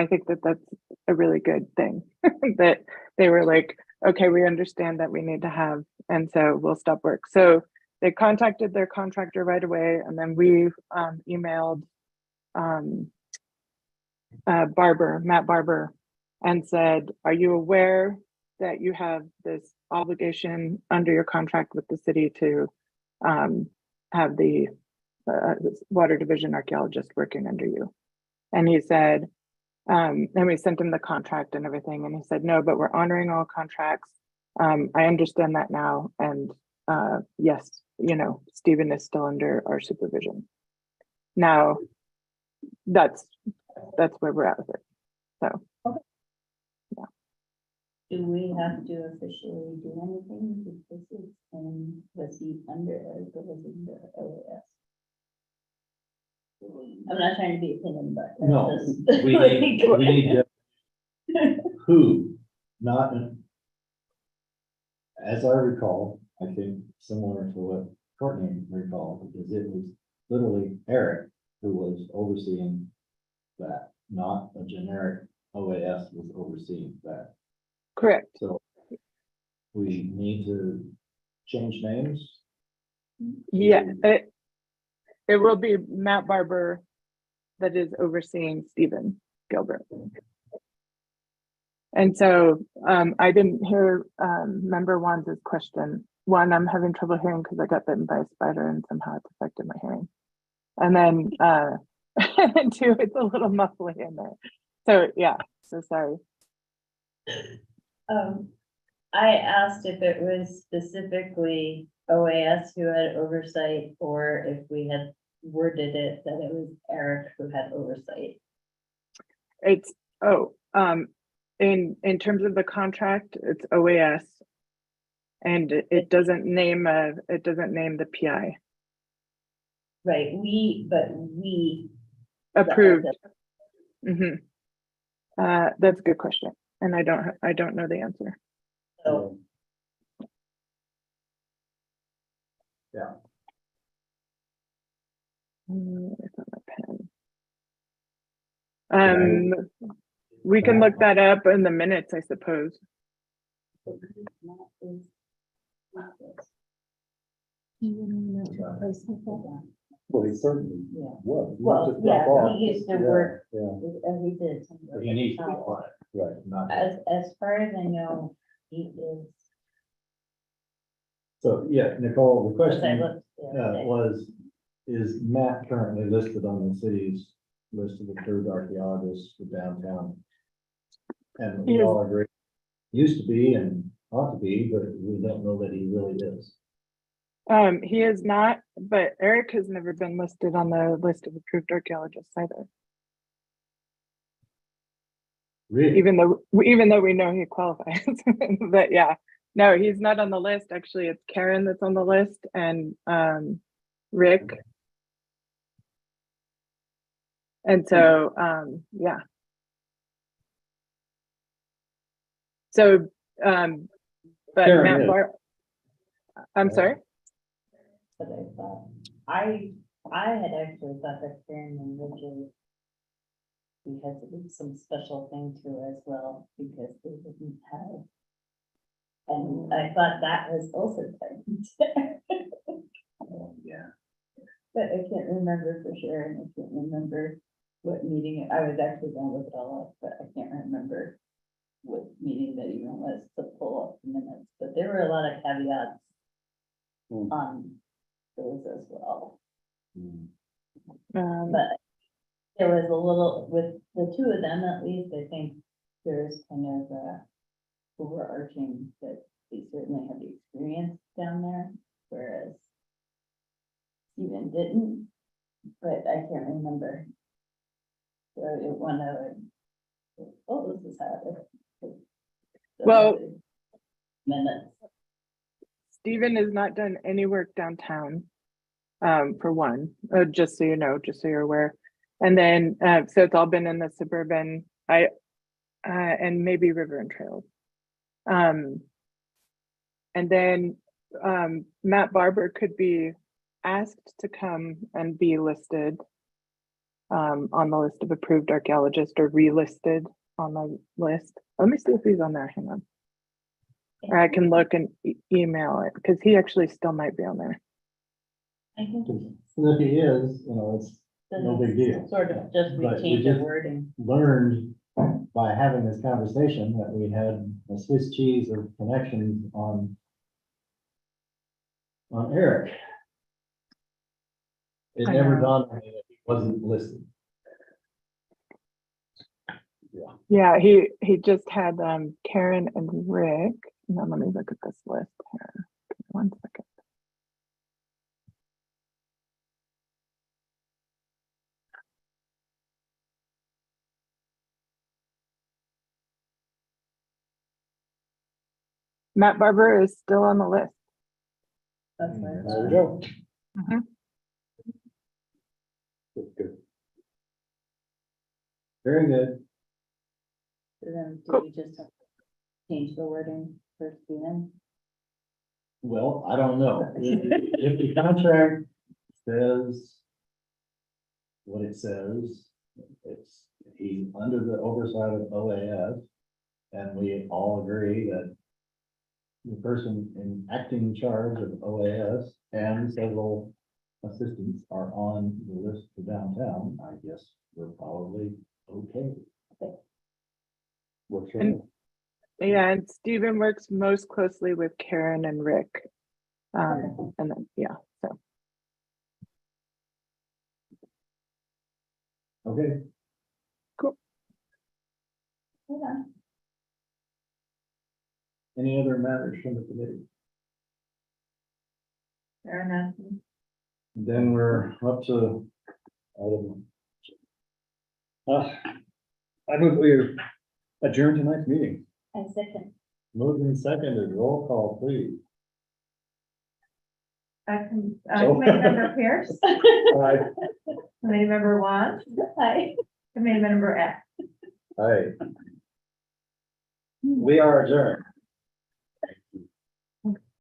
think that's a really good thing that they were like, okay, we understand that we need to have, and so we'll stop work. So they contacted their contractor right away, and then we emailed Matt Barber, and said, are you aware that you have this obligation under your contract with the city to have the water division archaeologist working under you? And he said, and we sent him the contract and everything, and he said, no, but we're honoring all contracts. I understand that now, and yes, Stephen is still under our supervision. Now, that's where we're at with it. So. Yeah. Do we have to officially do anything because it's was he under Eric or was he under OAS? I'm not trying to be a pain, but. No, we need who, not. As I recall, I think similar to what Courtney recalled, because it was literally Eric who was overseeing that, not a generic OAS was overseeing that. Correct. So we need to change names. Yeah, it will be Matt Barber that is overseeing Stephen Gilbert. And so I didn't hear member Wanda's question. One, I'm having trouble hearing because I got bitten by a spider and somehow it's affected my hearing. And then and two, it's a little muffly in there. So yeah, so sorry. I asked if it was specifically OAS who had oversight, or if we had worded it that it was Eric who had oversight. It's in terms of the contract, it's OAS, and it doesn't name the PI. Right, we. Approved. That's a good question, and I don't know the answer. So, Yeah. It's on my pen. We can look that up in the minutes, I suppose. Well, he certainly Yeah. was. He Well, just dropped yeah, off. he used to Yeah, work, Yeah, he did. some work He needs to be out. quiet. right. Not. As far as I know, he is. So, yeah, Nicole, the Because I question looked the other day. was, is Matt currently listed on the city's list of approved archaeologists for downtown? And we He is. all agree, used to be and ought to be, but we don't know that he really is. He is not, but Eric has never been listed on the list of approved archaeologists either, Really? even though we know he qualifies. But yeah, no, he's not on the list. Actually, it's Karen that's on the list and Rick. And so, yeah. So, but Karen Matt is. I'm sorry? But I had actually thought that Karen and Richard. We had to do some special thing to as well, because they didn't have. And I thought that was also tight. Yeah. But I can't remember for sure, and I can't remember what meeting, I was actually gonna look it all up, but I can't remember. What meeting that even was to pull up the minutes, but there were a lot of caveats. On those as well. But there was a little, with the two of them at least, I think there's kind of a overarching that they certainly have the experience down there, whereas Steven didn't, but I can't remember. So it one of, oh, this is how it. Well- Minutes. Stephen has not done any work downtown, for one, just so you know, just so you're aware. And then, so it's all been in the suburban, and maybe River and Trails. And then, Matt Barber could be asked to come and be listed on the list of approved archaeologists or relisted on the list. Let me see if he's on there, hang on. Or I can look and email it, because he actually still might be on there. I think And if he is, it's no big deal. sort of just But we rechange the just- wording. Learned by having this conversation that we had a Swiss cheese of connections on Eric. It I never know. dawned on me that he wasn't listed. Yeah, he just had Karen and Rick. Now let me look at this list here. Give me 1 second. Matt Barber is still on the list. That's right. There we go. Mhm. Good, good. Very good. So then, do Cool. we just have to change the wording for Steven? Well, I don't know. If the contract says what it says, it's, he's under the oversight of OAS. And we all agree that the person in acting charge of OAS and several assistants are on the list for downtown. I guess we're probably okay. Works for me. Yeah, and Stephen works most closely with Karen and Rick. And then, yeah, so. Okay. Hold on. Any other matters from the committee? Fair enough. Then we're up to item. I move we adjourn tonight's meeting. I second. Moved and seconded, roll call, please. Committee member Pierce, Aye. committee member Watts, Hi. committee member F. Aye. We are adjourned.